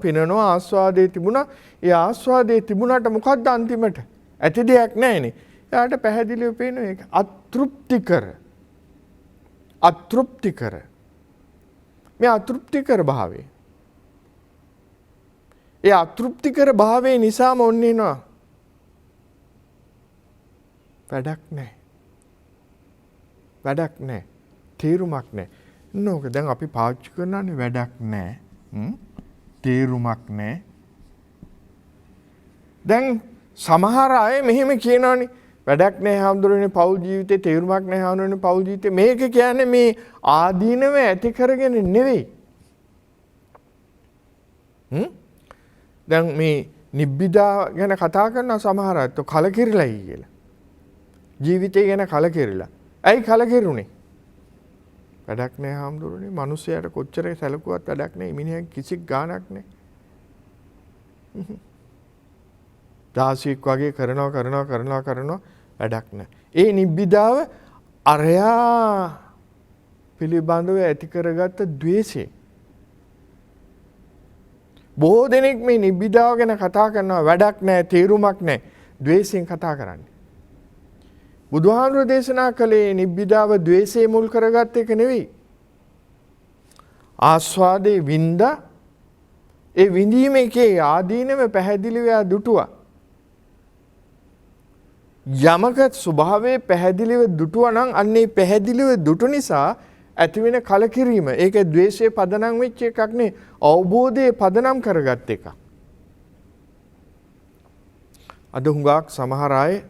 පිනවනවා ආස්වාදයේ තිබුණා. ඒ ආස්වාදයේ තිබුණාට මොකද්ද අන්තිමට? ඇති දෙයක් නැහැනේ. එයාට පැහැදිලිව පේනවා ඒක අතෘප්තිකර. අතෘප්තිකර. මේ අතෘප්තිකර භාවය. ඒ අතෘප්තිකර භාවය නිසාම ඔන්න එනවා. වැඩක් නැහැ. වැඩක් නැහැ. තේරුමක් නැහැ. නෝක දැන් අපි පාවිච්චි කරනවානේ වැඩක් නැහැ. තේරුමක් නැහැ. දැන් සමහර අය මෙහෙම කියනවානේ වැඩක් නැහැ හාමුදුරනේ පෞල් ජීවිතේ තේරුමක් නැහැ හාමුදුරනේ පෞල් ජීවිතේ. මේක කියන්නේ මේ ආදීනව ඇති කරගෙන නෙවෙයි. දැන් මේ නිබ්බිදා ගැන කතා කරන සමහර අය කලකිරිලායි කියලා. ජීවිතය ගැන කලකිරිලා. ඇයි කලකිරුනේ? වැඩක් නැහැ හාමුදුරනේ. මිනිස්සයාට කොච්චර සැලකුවත් වැඩක් නැහැ. මිනිහෙක් කිසි ගාණක් නැහැ. දාසියෙක් වගේ කරනවා වැඩක් නැහැ. ඒ නිබ්බිදාව අරයා පිළිබඳව ඇති කරගත්ත ද්වේෂය. බොහෝ දෙනෙක් මේ නිබ්බිදාව ගැන කතා කරනවා වැඩක් නැහැ, තේරුමක් නැහැ. ද්වේෂයෙන් කතා කරන්නේ. බුදුහාමුදුරුවෝ දේශනා කළේ නිබ්බිදාව ද්වේෂයේ මුල් කරගත් එක නෙවෙයි. ආස්වාදේ වින්දා ඒ විඳීමේකේ ආදීනව පැහැදිලිව දුටුවා. යමක ස්වභාවයේ පැහැදිලිව දුටුවා නම් අන්නේ පැහැදිලිව දුටු නිසා ඇතිවෙන කලකිරීම ඒක ද්වේෂයේ පදනම් වෙච්ච එකක් නේ, අවබෝධයේ පදනම් කරගත් එකක්. අද හුඟක් සමහර අය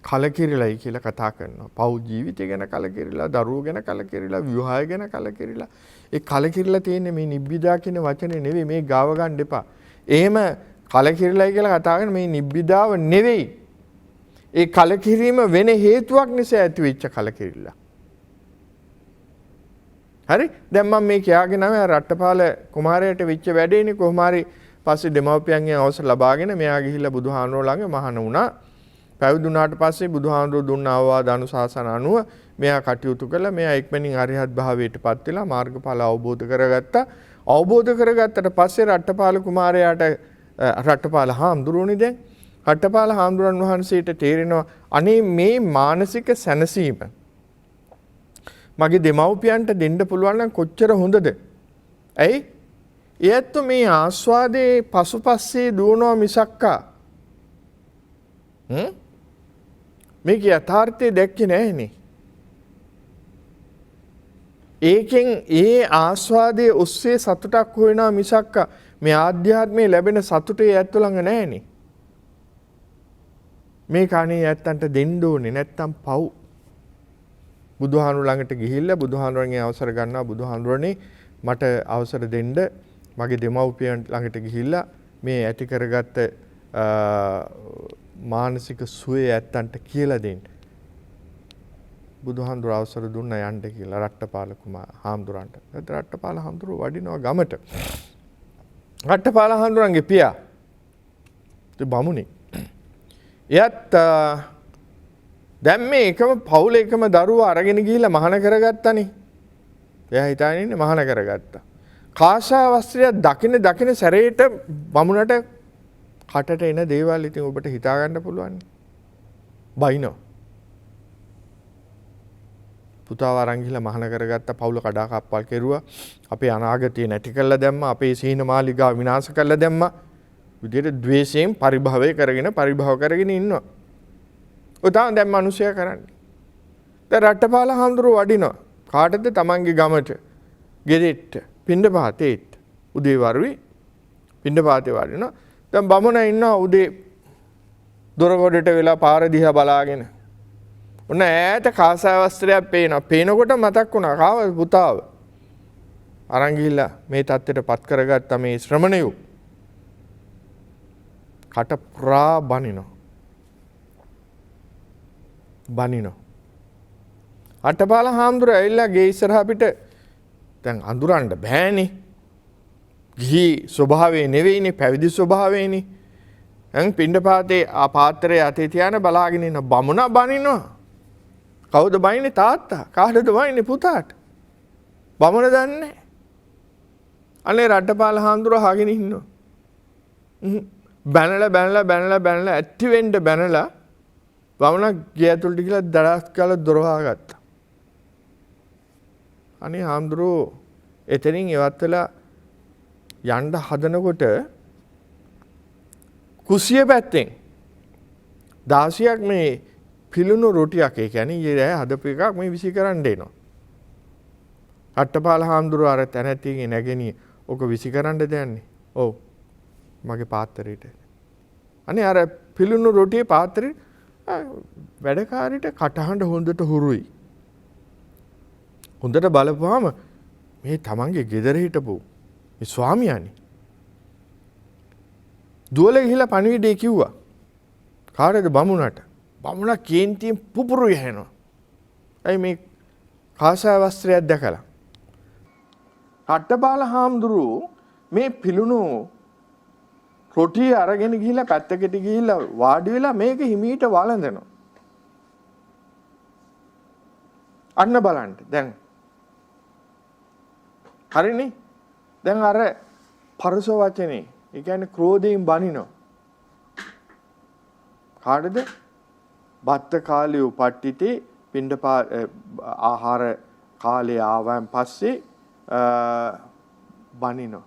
කලකිරිලායි කියලා කතා කරනවා. පෞල් ජීවිතය ගැන කලකිරිලා, දරුවෝ ගැන කලකිරිලා, විවාහය ගැන කලකිරිලා. ඒ කලකිරිලා තියෙන්නේ මේ නිබ්බිදා කියන වචනේ නෙවෙයි. මේ ගාව ගන්න එපා. එහෙම කලකිරිලායි කියලා කතා කරන මේ නිබ්බිදාව නෙවෙයි. ඒ කලකිරීම වෙන හේතුවක් නිසා ඇතිවෙච්ච කලකිරිලා. හරි? දැන් මම මේ කියාගෙන ආවේ රට්ටපාල කුමාරයාට වෙච්ච වැඩේනේ. කොහොම හරි පස්සේ දෙමව්පියන්ගෙන් අවසර ලබාගෙන මෙයා ගිහිල්ලා බුදුහාමුදුරුවෝ ළඟ මහාන වුණා. පැවිදුණාට පස්සේ බුදුහාමුදුරුවෝ දුන්න අවවාද අනුශාසන අනුව මෙයා කටයුතු කළා. මෙයා ඉක්මනින් අරිහත් භාවයටපත් වෙලා මාර්ගඵල අවබෝධ කරගත්තා. අවබෝධ කරගත්තට පස්සේ රට්ටපාල කුමාරයාට රට්ටපාල හාමුදුරුවෝනේ දැන් රට්ටපාල හාමුදුරන් වහන්සේට තේරෙනවා අනේ මේ මානසික සැනසීම මගේ දෙමව්පියන්ට දෙන්න පුළුවන් නම් කොච්චර හොඳද? ඇයි? ඒත් මේ ආස්වාදයේ පසුපස්සේ දුවනවා මිසක්කා මේක යථාර්ථය දැක්කේ නැහැනේ. ඒකෙන් ඒ ආස්වාදයේ ඔස්සේ සතුටක් හොයනවා මිසක්කා මේ ආධ්‍යාත්මයේ ලැබෙන සතුටේ ඇත්ත ළඟ නැහැනේ. මේ කණේ ඇත්තන්ට දෙන්න ඕනේ නැත්තම් පව්. බුදුහාමුදුරු ළඟට ගිහිල්ලා බුදුහාමුදුරන්ගේ අවසර ගන්නවා. බුදුහාමුදුරනේ මට අවසර දෙන්න මගේ දෙමව්පියන් ළඟට ගිහිල්ලා මේ ඇති කරගත්ත මානසික සුවය ඇත්තන්ට කියලා දෙන්න. බුදුහාමුදුරු අවසර දුන්නා යන්න කියලා රට්ටපාල හාමුදුරන්ට. රට්ටපාල හාමුදුරුව වඩිනවා ගමට. රට්ටපාල හාමුදුරන්ගේ පියා බමුණෙක්. එයත් දැන් මේ එකම පවුල එකම දරුවා අරගෙන ගිහිල්ලා මහාන කරගත්තනේ. එයා හිතාගෙන ඉන්නේ මහාන කරගත්තා. කාෂාය වස්ත්‍රය දකින සැරේට බමුණට කටට එන දේවල් ඉතින් ඔබට හිතා ගන්න පුළුවන්. බයිනෝ. පුතාව අරන් ගිහිල්ලා මහාන කරගත්ත පවුල කඩා කප්පල් කෙරුවා. අපේ අනාගතය නැති කළා දැම්මා. අපේ සීන මාලිගාව විනාශ කළා දැම්මා. විදියට ද්වේෂයෙන් පරිභවය පරිභව කරගෙන ඉන්නවා. ඔය තමයි දැන් මිනිස්සයා කරන්නේ. දැන් රට්ටපාල හාමුදුරුවෝ වඩිනවා. කාටද? තමන්ගේ ගමට. ගෙදෙට්ට. පිණ්ඩපාතේට. උදේ වරුවේ පිණ්ඩපාතේ වඩිනවා. දැන් බමුණ ඉන්නවා උදේ දොර ගොඩට වෙලා පාර දිහා බලාගෙන. ඔන්න ඈත කාසාය වස්ත්‍රයක් පේනවා. පේනකොට මතක් වුණා කාව පුතාව. අරන් ගිහිල්ලා මේ தත්තෙට පත් කරගත්ත මේ ශ්‍රමණයෝ කට පුරා බනිනවා. අටපාල හාමුදුරුවෝ ඇවිල්ලා ගේ ඉස්සරහා පිට දැන් අඳුරන්න බෑනේ. ගිහි ස්වභාවය නෙවෙයිනේ, පැවිදි ස්වභාවයනේ. දැන් පිණ්ඩපාතේ ආ පාත්‍රය අතේ තියාන බලාගෙන ඉන්න බමුණා බනිනවා. කවුද බනින්නේ? තාත්තා. කාටද බනින්නේ? පුතාට. බමුණ දන්නේ. අනේ රටපාල හාමුදුරුවෝ අහගෙන ඉන්නවා. බැනලා ඇටි වෙන්න බැනලා බමුණා ගේ ඇතුළට ගිහලා දඩස් කාලා දොර වහගත්තා. අනේ හාමුදුරුවෝ එතනින් ඉවත් වෙලා යන්න හදනකොට කුසිය පැත්තෙන් 16ක් මේ පිළුණු රොටියක්, ඒ කියන්නේ ඊයේ හදපු එකක් මේ විසි කරන්න එනවා. රට්ටපාල හාමුදුරුවෝ අර තැනැත්තිගේ නැගෙනී ඔක විසි කරන්න දෙන්නේ. ඔව්. මගේ පාත්‍රයට. අනේ අර පිළුණු රොටියේ පාත්‍රේ වැඩකාරීට කටහඬ හොඳට හුරුයි. හොඳට බලපුවාම මේ තමන්ගේ ගෙදර හිටපු මේ ස්වාමියානි. දුවලා ගිහිල්ලා පණිවිඩය කිව්වා. කාටද? බමුණට. බමුණා කේන්තියෙන් පුපුරු යනවා. ඇයි මේ කාෂාය වස්ත්‍රයක් දැකලා. රට්ටපාල හාමුදුරුවෝ මේ පිළුණු රොටිය අරගෙන ගිහිල්ලා පැත්තකට ගිහිල්ලා වාඩි වෙලා මේක හිමීට වළඳනවා. අන්න බලන්න දැන් හරිනේ. දැන් අර පරස වචනේ, ඒ කියන්නේ ක්‍රෝධයෙන් බනිනවා. කාටද? බත්ත කාලේ උපට්ඨිතේ පිණ්ඩපා ආහාර කාලේ ආවන් පස්සේ බනිනවා.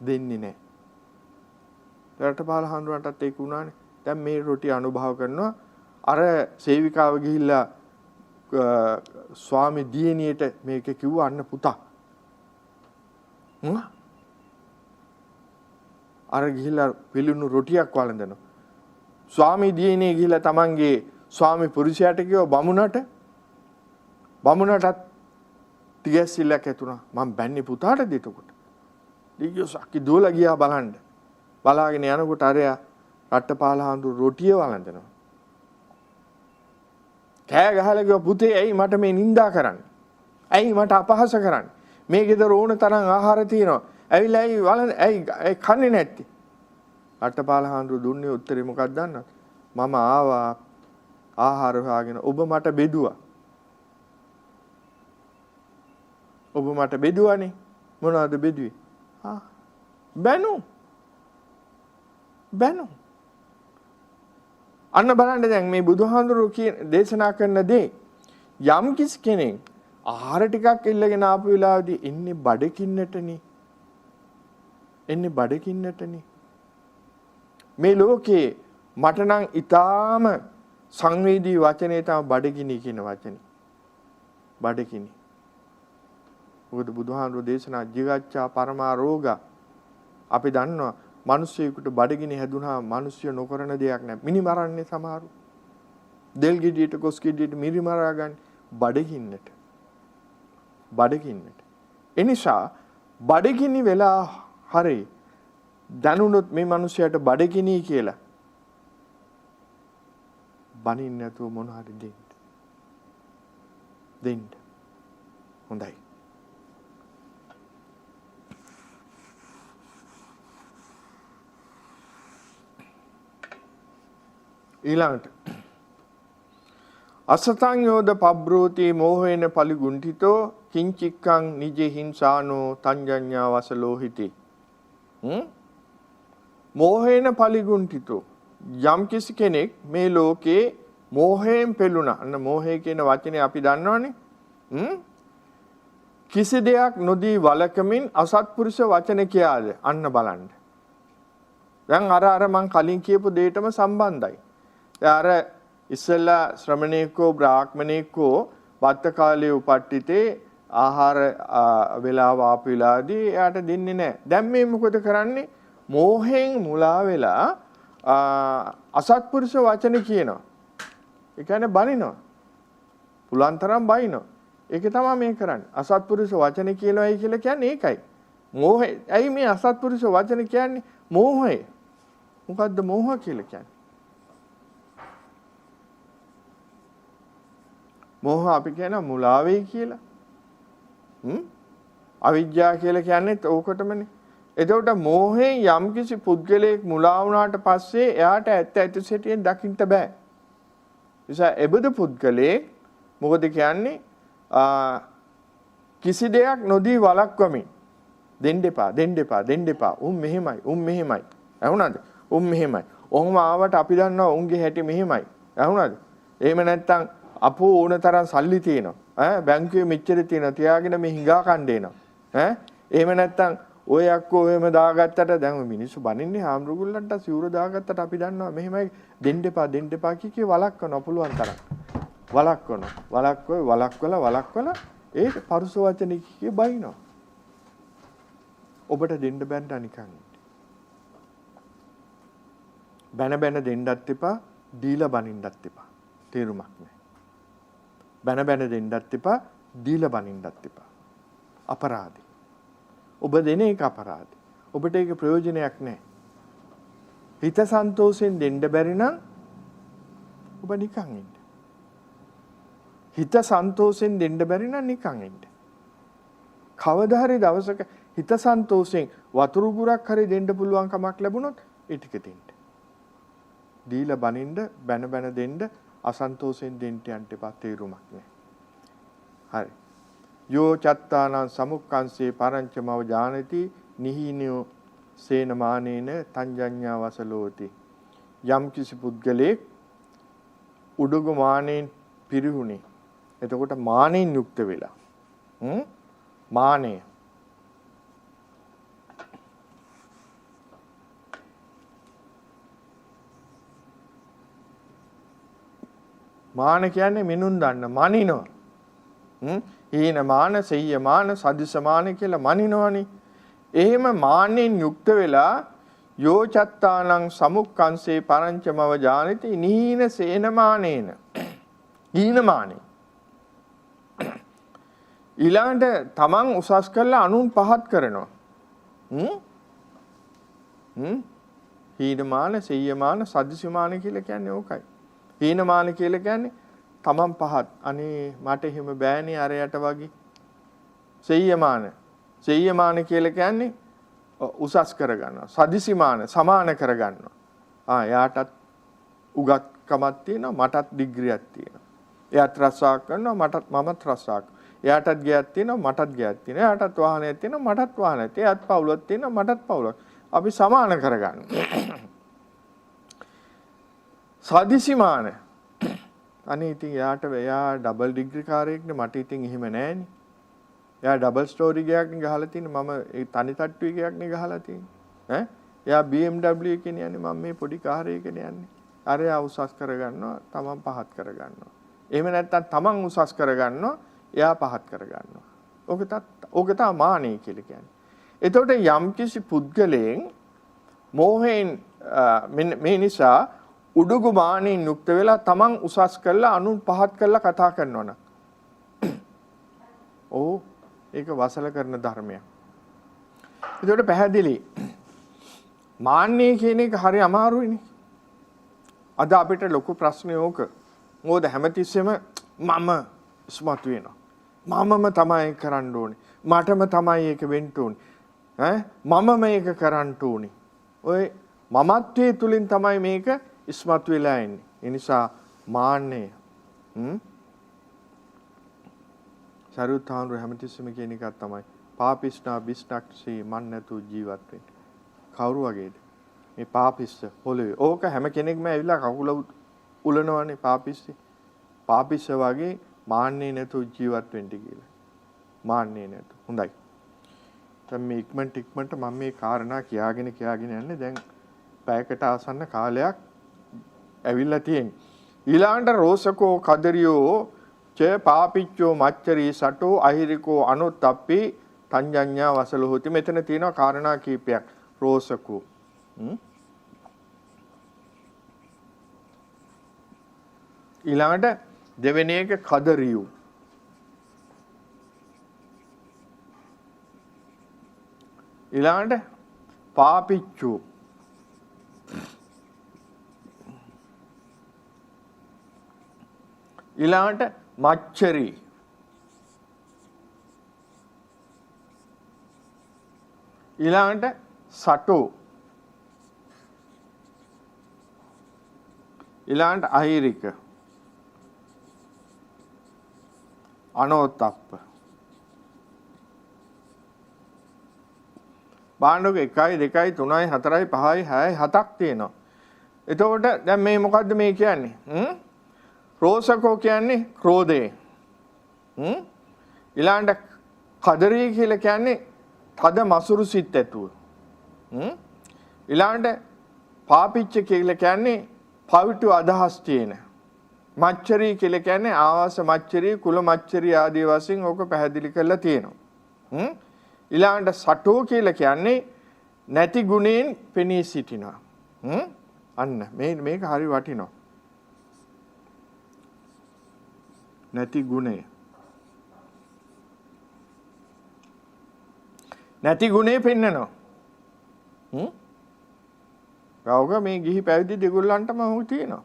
දෙන්නේ නැහැ. රටපාල හාමුදුරන්ටත් ඒක වුණානේ. දැන් මේ රොටි අනුභව කරනවා. අර සේවිකාව ගිහිල්ලා ස්වාමි දියණියට මේක කිව්වා අන්න පුතා. අර ගිහිල්ලා පිළුණු රොටියක් වළඳනවා. ස්වාමි දියණිය ගිහිල්ලා තමන්ගේ ස්වාමි පුරුෂයාට කිව්වා බමුණටත් තිගැස්සිල්ලක් ඇතුණා. මම බැන්නේ පුතාටද එතකොට. දිග්ගෝ සක්කි දෝලා ගියා බලන්න. බලාගෙන යනකොට අරයා රට්ටපාල හාමුදුරුවෝ රොටිය වළඳනවා. කෑ ගහලා කිව්වා පුතේ ඇයි මට මේ නිඳා කරන්නේ? ඇයි මට අපහාස කරන්නේ? මේ ගෙදර ඕන තරම් ආහාර තියෙනවා. ඇවිල්ලා ඇයි කන්නේ නැත්තේ? රට්ටපාල හාමුදුරුවෝ දුන්නේ උත්තරේ මොකක්ද දන්නවද? මම ආවා ආහාර හොයාගෙන ඔබ මට බෙදුවා. ඔබ මට බෙදුවානේ. මොනවද බෙදුවේ? බැනු. අන්න බලන්න දැන් මේ බුදුහාඳුරු දේශනා කරන දේ යම් කිසි කෙනෙක් ආහාර ටිකක් ඉල්ලගෙන ආපු වෙලාවදී එන්නේ බඩකින්නටනේ. මේ ලෝකේ මට නම් ඊටාම සංවේදී වචනේ තමයි බඩගිනි කියන වචනේ. බඩගිනි. මොකද බුදුහාඳුරු දේශනා ජීවච්ඡා පරමා රෝග අපි දන්නවා මිනිස්සෙකුට බඩගිනි හැදුනා මිනිස්සු නොකරන දෙයක් නෑ. මිනි මරන්නේ සමහරු. දෙල් ගෙඩියට කොස් ගෙඩියට මිරි මරා ගන්න බඩගින්නට. එනිසා බඩගිනි වෙලා හරි දැනුනොත් මේ මිනිසයාට බඩගිනි කියලා බනින්න නැතුව මොන හරි දෙන්න. හොඳයි. ඊළඟට අසතං යෝද පබ්‍රෝති මෝහේන පලිගුණ්ඨිතෝ කිංචික්කං නිජේ හිංසානෝ තංජඤ්ඤා වසලෝහිති. මෝහේන පලිගුණ්ඨිතෝ යම් කිසි කෙනෙක් මේ ලෝකේ මෝහයෙන් පෙළුණා. අන්න මෝහය කියන වචනේ අපි දන්නවනේ. කිසි දෙයක් නොදී වළකමින් අසත්පුරුෂ වචන කියාද අන්න බලන්න. දැන් අර මං කලින් කියපු දෙයටම සම්බන්ධයි. අර ඉස්සෙල්ලා ශ්‍රමණේකෝ බ්‍රාහ්මණේකෝ වත්ත කාලයේ උපට්ඨිතේ ආහාර වේලාව ආපු වෙලාවේදී එයාට දෙන්නේ නැහැ. දැන් මේ මොකද කරන්නේ? මෝහයෙන් මුලා වෙලා අසත්පුරුෂ වචන කියනවා. ඒ කියන්නේ බනිනවා. පුලුවන් තරම් බනිනවා. ඒක තමයි මේ කරන්නේ. අසත්පුරුෂ වචන කියලායි කියලා කියන්නේ ඒකයි. මෝහය. ඇයි මේ අසත්පුරුෂ වචන කියන්නේ? මෝහය. මොකද්ද මෝහ කියලා කියන්නේ? මෝහ අපි කියන මුලාවේ කියලා. අවිජ්ජා කියලා කියන්නේ ඕකටමනේ. එතකොට මෝහයෙන් යම්කිසි පුද්ගලයෙක් මුලා වුණාට පස්සේ එයාට ඇත්ත ඇති සැටියෙන් දකින්න බෑ. නිසා එබඳු පුද්ගලයෙක් මොකද කියන්නේ? කිසි දෙයක් නොදී වළක්වමින් දෙන්න එපා. මෙහෙමයි. ඇහුණාද? මෙහෙමයි. ඔහොම ආවට අපි දන්නවා උන්ගේ හැටි මෙහෙමයි. ඇහුණාද? එහෙම නැත්තම් අපෝ ඕන තරම් සල්ලි තියෙනවා. බැංකුවේ මෙච්චර තියෙනවා. තියාගෙන මේ හිඟා කණ්ඩේනවා. එහෙම නැත්තම් ඔය අක්කෝ එහෙම දාගත්තට දැන් මිනිස්සු බනින්නේ හාමුදුරුවන්ට සිවුර දාගත්තට අපි දන්නවා මෙහෙමයි දෙන්න එපා කිය වළක්වනවා පුළුවන් තරම්. වළක්වලා ඒ පරුස වචන කිය බයිනවා. ඔබට දෙන්න බැන්න නිකන්. බැන දෙන්නත් එපා, දීලා බනින්නත් එපා. තේරුමක් නැහැ. බැන දෙන්නත් එපා, දීලා බනින්නත් එපා. අපරාධි. ඔබ දෙන එක අපරාධි. ඔබට ඒක ප්‍රයෝජනයක් නැහැ. හිත සන්තෝෂෙන් දෙන්න බැරි නම් ඔබ නිකන් ඉන්න. හිත සන්තෝෂෙන් දෙන්න බැරි නම් නිකන් ඉන්න. කවදා හරි දවසක හිත සන්තෝෂෙන් වතුරු ගුරක් හරි දෙන්න පුළුවන් කමක් ලැබුණොත් ඒ ටික දෙන්න. දීලා බනින්න බැන දෙන්න අසන්තෝෂෙන් දෙන්න යන්න එපා. තේරුමක් නැහැ. හරි. යෝ චත්තානං සමුක්ඛංසේ පරංචමව ජානති නිහිනියෝ සේනමානේන තංජඤ්ඤා වසලෝති. යම් කිසි පුද්ගලෙක් උඩුගු මානෙන් පිරිහුනේ. එතකොට මානෙන් යුක්ත වෙලා. මානය. මාන කියන්නේ මිනුම් දන්න මනිනවා. හීන මාන, සෙය්‍ය මාන, සදිස මාන කියලා මනිනවනේ. එහෙම මාන්නෙන් යුක්ත වෙලා යෝ චත්තානං සමුක්ඛංසේ පරංචමව ජානති නීන සේනමානේන. හීනමානේ. ඊළඟට තමන් උසස් කරලා අනුන් පහත් කරනවා. හීනමාන, සෙය්‍යමාන, සදිසමාන කියලා කියන්නේ ඕකයි. හීනමාන කියලා කියන්නේ තමන් පහත්. අනේ මට එහෙම බෑනේ අරයට වගේ. සෙය්‍යමාන කියලා කියන්නේ උසස් කරගන්නවා. සදිසිමාන සමාන කරගන්නවා. එයාටත් උගත්කමක් තියෙනවා, මටත් ඩිග්‍රියක් තියෙනවා. එයාත් රස්සාවක් කරනවා, මමත් රස්සාවක්. එයාටත් ගයක් තියෙනවා, මටත් ගයක් තියෙනවා. එයාටත් වාහනයක් තියෙනවා, මටත් වාහනයක් තියෙනවා. එයාත් පවුලක් තියෙනවා, මටත් පවුලක්. අපි සමාන කරගන්නවා. සදිසිමාන. අනේ ඉතින් එයා ඩබල් ඩිග්‍රී කාරයෙක්නේ, මට ඉතින් එහෙම නෑනේ. එයා ඩබල් ස්ටෝරි ගයක් නේ ගහලා තියෙන්නේ, මම ඒ තනි තට්ටුවේ ගයක් නේ ගහලා තියෙන්නේ. එයා BMW එකේ යන්නේ, මම මේ පොඩි කාර් එකේ යන්නේ. අර එයා උසස් කරගන්නවා, තමන් පහත් කරගන්නවා. එහෙම නැත්නම් තමන් උසස් කරගන්නවා, එයා පහත් කරගන්නවා. ඕක තමයි මානෙ කියලා කියන්නේ. එතකොට යම්කිසි පුද්ගලයන් මෝහයෙන් මේ නිසා උඩුගු මානෙන් යුක්ත වෙලා තමන් උසස් කරලා අනුන් පහත් කරලා කතා කරනවා නම් ඒක වසල කරන ධර්මයක්. ඒකට පැහැදිලි. මාන්නය කියන එක හරි අමාරුයිනේ. අද අපිට ලොකු ප්‍රශ්නේ ඕක. මොකද හැමතිස්සෙම මම ස්මතු වෙනවා. මමම තමයි කරන්න ඕනේ. මටම තමයි ඒක වෙන්න ඕනේ. මම මේක කරන්න ඕනේ. ඔය මමත්වයේ තුලින් තමයි මේක ඉස්මතු වෙලා ඉන්නේ. ඒ නිසා මාන්නය සරියුත් හාමුදුරුවෝ හැමතිස්සෙම කියන එකක් තමයි පාපිස්නා බිස්නක්ෂී මන් නැතු ජීවත් වෙන්න. කවුරු වගේද? මේ පාපිස්ස පොළවේ. ඕක හැම කෙනෙක්ම ඇවිල්ලා කකුල උලනවනේ පාපිස්සේ. පාපිස්ස වගේ මාන්නේ නැතු ජීවත් වෙන්න කියලා. මාන්නේ නැතු. හොඳයි. දැන් මේ ඉක්මනට මම මේ කාරණා කියාගෙන යන්නේ දැන් පැයකට ආසන්න කාලයක් ඇවිල්ලා තියෙන්නේ. ඊළඟට රෝසකෝ කදරියෝ ච පාපිච්චෝ මච්චරී සටෝ අහිරිකෝ අනුත්තප්පි තංජඤ්ඤා වසලෝති. මෙතන තියෙනවා කාරණා කීපයක්. රෝසකෝ ඊළඟට දෙවෙනි එක කදරියෝ ඊළඟට පාපිච්චෝ ඊළඟට මච්චරි ඊළඟට සටෝ ඊළඟට අහිරික අනෝතප්ප බාණ්ඩක 1 2 3 4 5 6 7ක් තියෙනවා. එතකොට දැන් මේ මොකද්ද මේ කියන්නේ? රෝසකෝ කියන්නේ ක්‍රෝධය. ඊළඟට කදරී කියලා කියන්නේ තද මසුරු සිත් ඇතුව. ඊළඟට පාපිච්ච කියලා කියන්නේ පවිතු අදහස් තියෙන. මච්චරී කියලා කියන්නේ ආවාස මච්චරී කුල මච්චරී ආදී වශයෙන් ඕක පැහැදිලි කරලා තියෙනවා. ඊළඟට සටෝ කියලා කියන්නේ නැති ගුණයෙන් පෙනී සිටිනවා. අන්න මේක හරි වටිනවා. නැති ගුණය. නැති ගුණේ පෙන්නනවා. රාවක මේ ගිහි පැවිදි දෙගොල්ලන්ටම හොු තියෙනවා.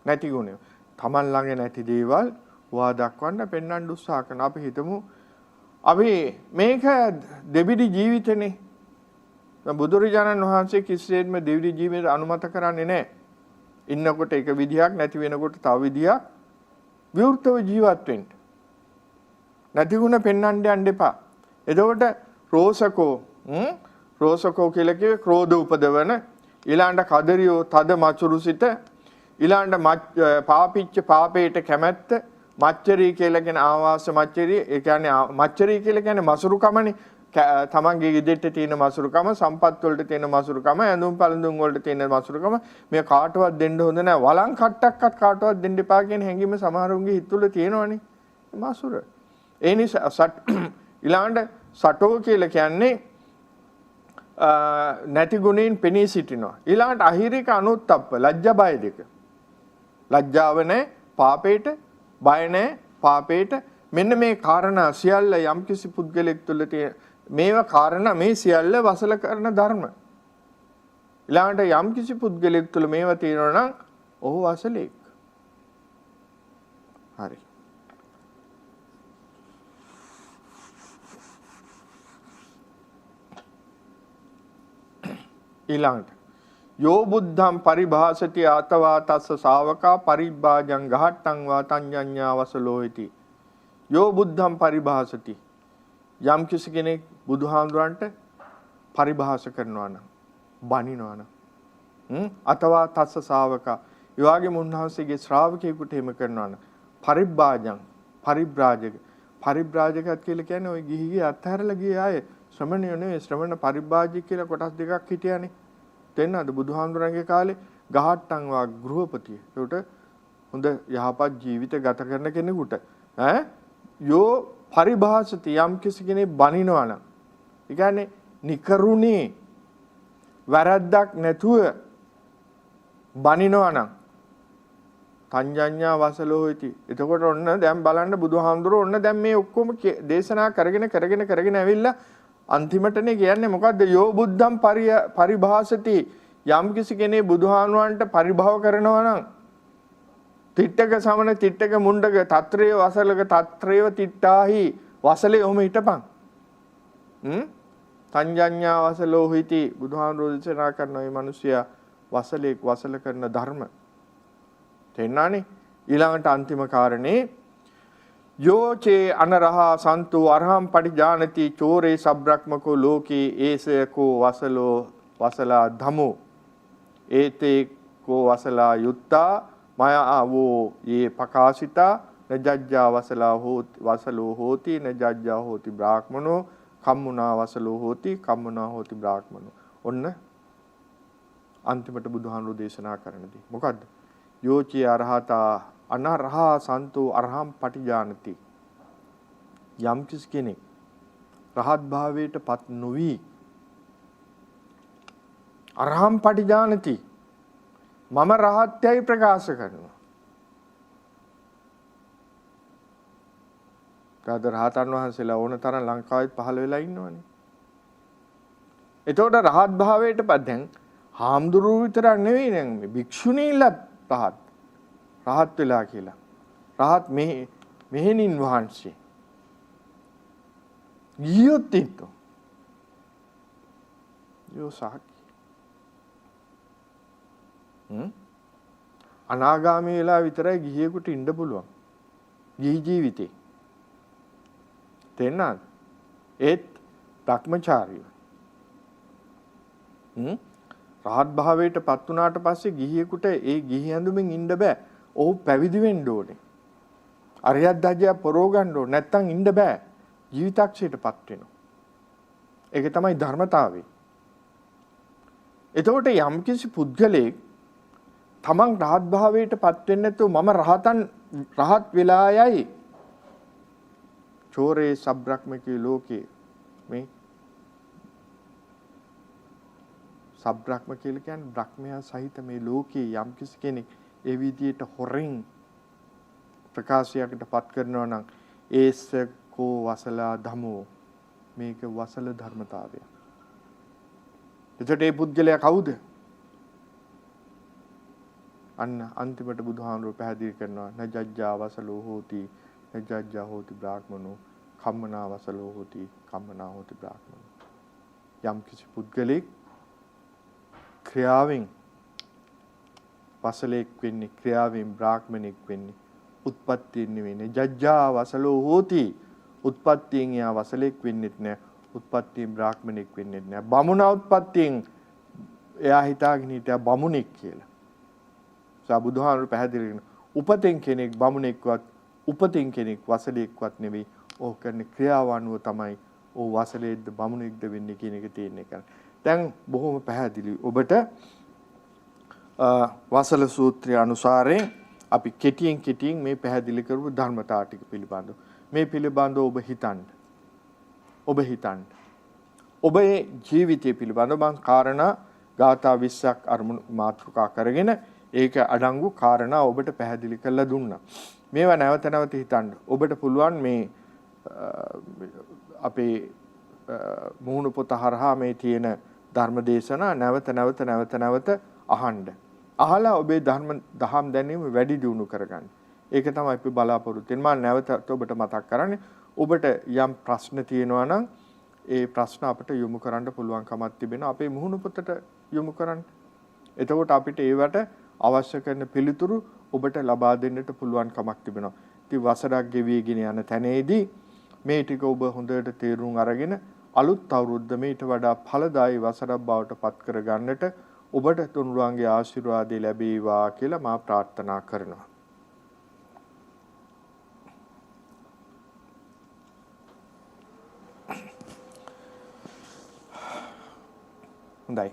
නැති ගුණය. Taman ළඟ නැති දේවල් වා දක්වන්න පෙන්වන්න උත්සාහ කරන අපි හිතමු අපි මේක දෙවිදි ජීවිතනේ. බුදුරජාණන් වහන්සේ කිසිසේත්ම දෙවිදි ජීවිතය අනුමත කරන්නේ නැහැ. ඉන්නකොට එක විදියක් නැති වෙනකොට තව විදියක් විවෘතව ජීවත් වෙන්න. නැති ගුණ පෙන්වන්න යන්න එපා. එතකොට රෝසකෝ කියලා කිව්වේ ක්‍රෝධ උපදවන ඊළඟට කදරියෝ තද මචුරු සිට ඊළඟට පාපිච්ච පාපේට කැමැත්ත මච්චරී කියලා කියන ආවාස මච්චරී ඒ කියන්නේ මච්චරී කියලා කියන්නේ මසුරුකමනේ තමන්ගේ ගෙදෙට්ට තියෙන මසුරුකම සම්පත් වලට තියෙන මසුරුකම ඇඳුම් පළඳුම් වලට තියෙන මසුරුකම මේ කාටවත් දෙන්න හොඳ නැහැ වළං කට්ටක්වත් කාටවත් දෙන්න එපා කියන හැඟීම සමහරුන්ගේ හිත තුළ තියෙනවනේ මසුර ඒ නිසා ඊළඟට සටෝ කියලා කියන්නේ නැති ගුණයෙන් පෙනී සිටිනවා ඊළඟට අහිරික අනුත්තප්ප ලැජ්ජා බය දෙක ලැජ්ජාව නැහැ පාපේට බය නැහැ පාපේට මෙන්න මේ කාරණා සියල්ල යම්කිසි පුද්ගලෙක් තුළ තියෙන මේවා කාරණා මේ සියල්ල වසල කරන ධර්ම ඊළඟට යම්කිසි පුද්ගලෙක් තුළ මේවා තියෙනවා නම් ඔහු වසලෙක් හරි ඊළඟට යෝ බුද්ධං පරිභාසති ආතවා තස්ස ශාවකා පරිභාජං ගහට්ටං වා තඤ්ඤඤ්ඤා වසලෝහිති යෝ බුද්ධං පරිභාසති යම් කිසි කෙනෙක් බුදුහාමුදුරන්ට පරිභාෂ කරනවා නම් බනිනවා නම් අතවා තස්ස ශාවකා ඒ වගේම උන්වහන්සේගේ ශ්‍රාවකයෙකුට එහෙම කරනවා නම් පරිභාජං පරිබ්‍රාජකත් කියලා කියන්නේ ওই ගිහිගේ අත්හැරලා ගිය අය ශ්‍රමණයෝ නෙවෙයි ශ්‍රමණ පරිබ්‍රාජක කියලා කොටස් දෙකක් හිටියානේ තෙන්නද බුදුහාමුදුරන්ගේ කාලේ ගහට්ටං වා ගෘහපතිය. ඒකට හොඳ යහපත් ජීවිත ගත කරන කෙනෙකුට යෝ පරිභාසති යම් කිසි කෙනෙක් බනිනවා නම් ඒ කියන්නේ නිකරුණේ වැරද්දක් නැතුව බනිනවා නම් තඤ්ඤඤ්ඤා වසලෝහිති. එතකොට ඔන්න දැන් බලන්න බුදුහාමුදුරුවෝ ඔන්න දැන් මේ ඔක්කොම දේශනා කරගෙන ඇවිල්ලා අන්තිමටනේ කියන්නේ මොකද්ද යෝ බුද්ධං පරිභාසති යම් කිසි කෙනෙක් බුදුහාමුදුරන්ට පරිභව කරනවා නම් තිට්ඨක සමන තිට්ඨක මුණ්ඩක తත්‍රේ වසලක తත්‍රේව තිට්ඨාහි වසලේ ඔහම හිටපන් තඤ්ඤඤ්ඤා වසලෝහිති බුදුහාමුදුරුවෝ දේශනා කරන මේ මිනිසයා වසලෙක් වසල කරන ධර්ම තේන්නානේ. ඊළඟට අන්තිම කාරණේ යෝචේ අනරහා සන්තු අරහම් පටිජානති චෝරේ සබ්‍රක්මකෝ ලෝකේ ඒසයකෝ වසලෝ වසලා ධමෝ ඒතේ කෝ වසලා යුත්තා මයාවෝ යේ පකාශිතා නජජ්ජා වසලා හෝති වසලෝ හෝති නජජ්ජා හෝති බ්‍රාහ්මනෝ කම්මුනා වසලෝ හෝති කම්මුනා හෝති බ්‍රාහ්මනෝ. ඔන්න අන්තිමට බුදුහාමුදුරෝ දේශනා කරනදී මොකද්ද? යෝචේ අරහතා අනරහා සන්තෝ අරහම් පටිජානති. යම් කෙනෙක් රහත් භාවයට පත් නොවි අරහම් පටිජානති මම රහත්යයි ප්‍රකාශ කරනවා. කාද රහතන් වහන්සේලා ඕන තරම් ලංකාවේ පහළ වෙලා ඉන්නවනේ. එතකොට රහත් භාවයට පත් දැන් හාමුදුරුවෝ විතරක් නෙවෙයි දැන් මේ භික්ෂුණීලත් රහත් වෙලා කියලා. රහත් මෙහෙණින් වහන්සේ. ගියොත් ඉන්නෝ. යෝසාක්. අනාගාමී වෙලා විතරයි ගිහියෙකුට ඉන්න පුළුවන්. ගිහි ජීවිතේ. තේන්නාද? ඒත් භ්‍රමචාරිය. රහත් භාවයට පත් වුණාට පස්සේ ගිහියෙකුට ඒ ගිහි ඇඳුමින් ඉන්න බෑ. ඔහු පැවිදි වෙන්න ඕනේ. අරියත් ධජය පරෝ ගන්න ඕනේ. නැත්තම් ඉන්න බෑ. ජීවිතක්ෂයටපත් වෙනවා. ඒක තමයි ධර්මතාවය. එතකොට යම්කිසි පුද්ගලෙක් තමන් රහත් භාවයටපත් වෙන්නේ නැතුව මම රහත් වෙලායයි චෝරේ සබ්‍රක්මකී ලෝකේ මේ සබ්‍රක්ම කියලා කියන්නේ බ්‍රහ්මයා සහිත මේ ලෝකේ යම්කිසි කෙනෙක් ඒ විදියට හොරෙන් ප්‍රකාශයකට පත් කරනවා නම් ඒසකෝ වසලා ධමෝ මේක වසල ධර්මතාවය. එතකොට මේ පුද්ගලයා කවුද? අන්න අන්තිමට බුදුහාමුදුරුවෝ පැහැදිලි කරනවා නජජ්ජා වසලෝ හෝති නජජ්ජා හෝති බ්‍රාහ්මනෝ කම්මනා වසලෝ හෝති කම්මනා හෝති බ්‍රාහ්මනෝ. යම්කිසි පුද්ගලෙක් ක්‍රියාවෙන් වසලෙක් වෙන්නේ ක්‍රියාවෙන් බ්‍රාහ්මණෙක් වෙන්නේ උත්පත්තියෙන් නෙවෙයි. ජජ්ජා වසලෝ හෝති උත්පත්තියෙන් යා වසලෙක් වෙන්නෙත් නෑ උත්පත්තියෙන් බ්‍රාහ්මණෙක් වෙන්නෙත් නෑ. බමුණා උත්පත්තියෙන් එයා හිතාගෙන හිටියා බමුණෙක් කියලා. බුදුහාමුදුරුවෝ පැහැදිලි කරන උපතෙන් කෙනෙක් බමුණෙක්වත් උපතින් කෙනෙක් වසලෙක්වත් නෙවෙයි. ඕක කරන ක්‍රියාව අනුව තමයි ඕ වසලෙක්ද බමුණෙක්ද වෙන්නේ කියන එක තේරෙන්නේ කරන්නේ. දැන් බොහොම පැහැදිලි ඔබට වසල සූත්‍රය අනුසාරයෙන් අපි කෙටියෙන් මේ පැහැදිලි කරපු ධර්මතාව ටික පිළිබඳව මේ පිළිබඳව ඔබ හිතන්න. ඔබේ ජීවිතය පිළිබඳව මම කාරණා ගාථා 20ක් අරමුණු මාතෘකා කරගෙන ඒක අඩංගු කාරණා ඔබට පැහැදිලි කරලා දුන්නා. මේවා නැවත හිතන්න. ඔබට පුළුවන් මේ අපේ මූණ පොත හරහා මේ තියෙන ධර්ම දේශනා නැවත අහන්න. අහලා ඔබේ දහම් දැනීම වැඩි දියුණු කරගන්න. ඒක තමයි අපි බලාපොරොත්තු වෙන්නේ. මම නැවත ඔබට මතක් කරන්නේ ඔබට යම් ප්‍රශ්න තියෙනවා නම් ඒ ප්‍රශ්න අපිට යොමු කරන්න පුළුවන්කමක් තිබෙනවා. අපේ මුහුණු පොතට යොමු කරන්න. එතකොට අපිට ඒවට අවශ්‍ය කරන පිළිතුරු ඔබට ලබා දෙන්නට පුළුවන්කමක් තිබෙනවා. ඉතින් වසරක් ගෙවිගෙන යන තැනේදී මේ ටික ඔබ හොඳට තේරුම් අරගෙන අලුත් අවුරුද්ද මේට වඩා ඵලදායී වසරක් බවට පත් කර ගන්නට ඔබට තුනුරුවන්ගේ ආශිර්වාදය ලැබේවා කියලා මා ප්‍රාර්ථනා කරනවා. හොඳයි.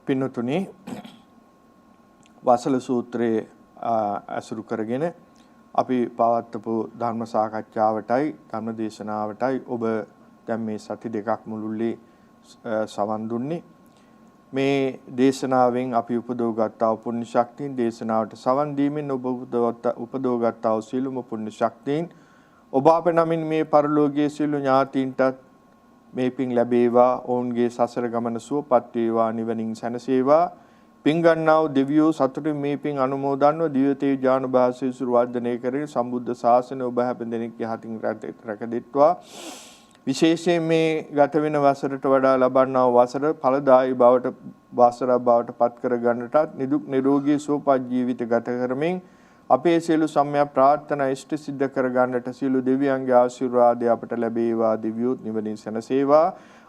පින්නතුනි වසල සූත්‍රයේ අසුරු කරගෙන අපි පවත්වපු ධර්ම සාකච්ඡාවටයි ධර්ම දේශනාවටයි ඔබ දැන් මේ සති දෙකක් මුළුල්ලේ සවන් දුන්නේ. මේ දේශනාවෙන් අපි උපදවගත්තා වූ පුණ්‍ය ශක්තියින් දේශනාවට සවන් දීමෙන් ඔබ උපදවගත්තා වූ සියලුම පුණ්‍ය ශක්තියින් ඔබ අප නමින් මේ පරලෝකයේ සියලු ඥාතීන්ටත් මේ පින් ලැබේවා. ඔවුන්ගේ සසර ගමන සුවපත් වේවා. නිවනින් සැනසේවා. පින් ගන්නා වූ දෙවියෝ සතුටින් මේ පින් අනුමෝදන්ව දිව්‍ය තේජානුභාසය සුරු වර්ධනය කරගෙන සම්බුද්ධ ශාසනය ඔබ හැම දෙනෙක්ගේ හතින් රැකදෙත්වා. විශේෂයෙන් මේ ගත වෙන වසරට වඩා ලබන්නා වසර ඵලදායී බවට වසරක් බවට පත් කර ගන්නටත් නිදුක් නිරෝගී සුවපත් ජීවිත ගත කරමින් අපේ සියලු සම්‍යක් ප්‍රාර්ථනා ඉෂ්ට සිද්ධ කර ගන්නට සියලු දෙවියන්ගේ ආශිර්වාදය අපට ලැබේවා දිව්‍යෝත් නිවනින් සැනසේවා.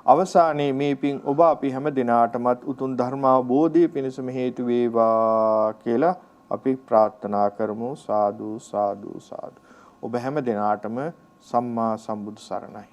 අවසානයේ මේ පින් ඔබ අපි හැම දිනාටමත් උතුම් ධර්මාවබෝධය පිණිසම හේතු වේවා කියලා අපි ප්‍රාර්ථනා කරමු. සාදු සාදු සාදු. ඔබ හැම දිනාටම සම්මා සම්බුදු සරණයි.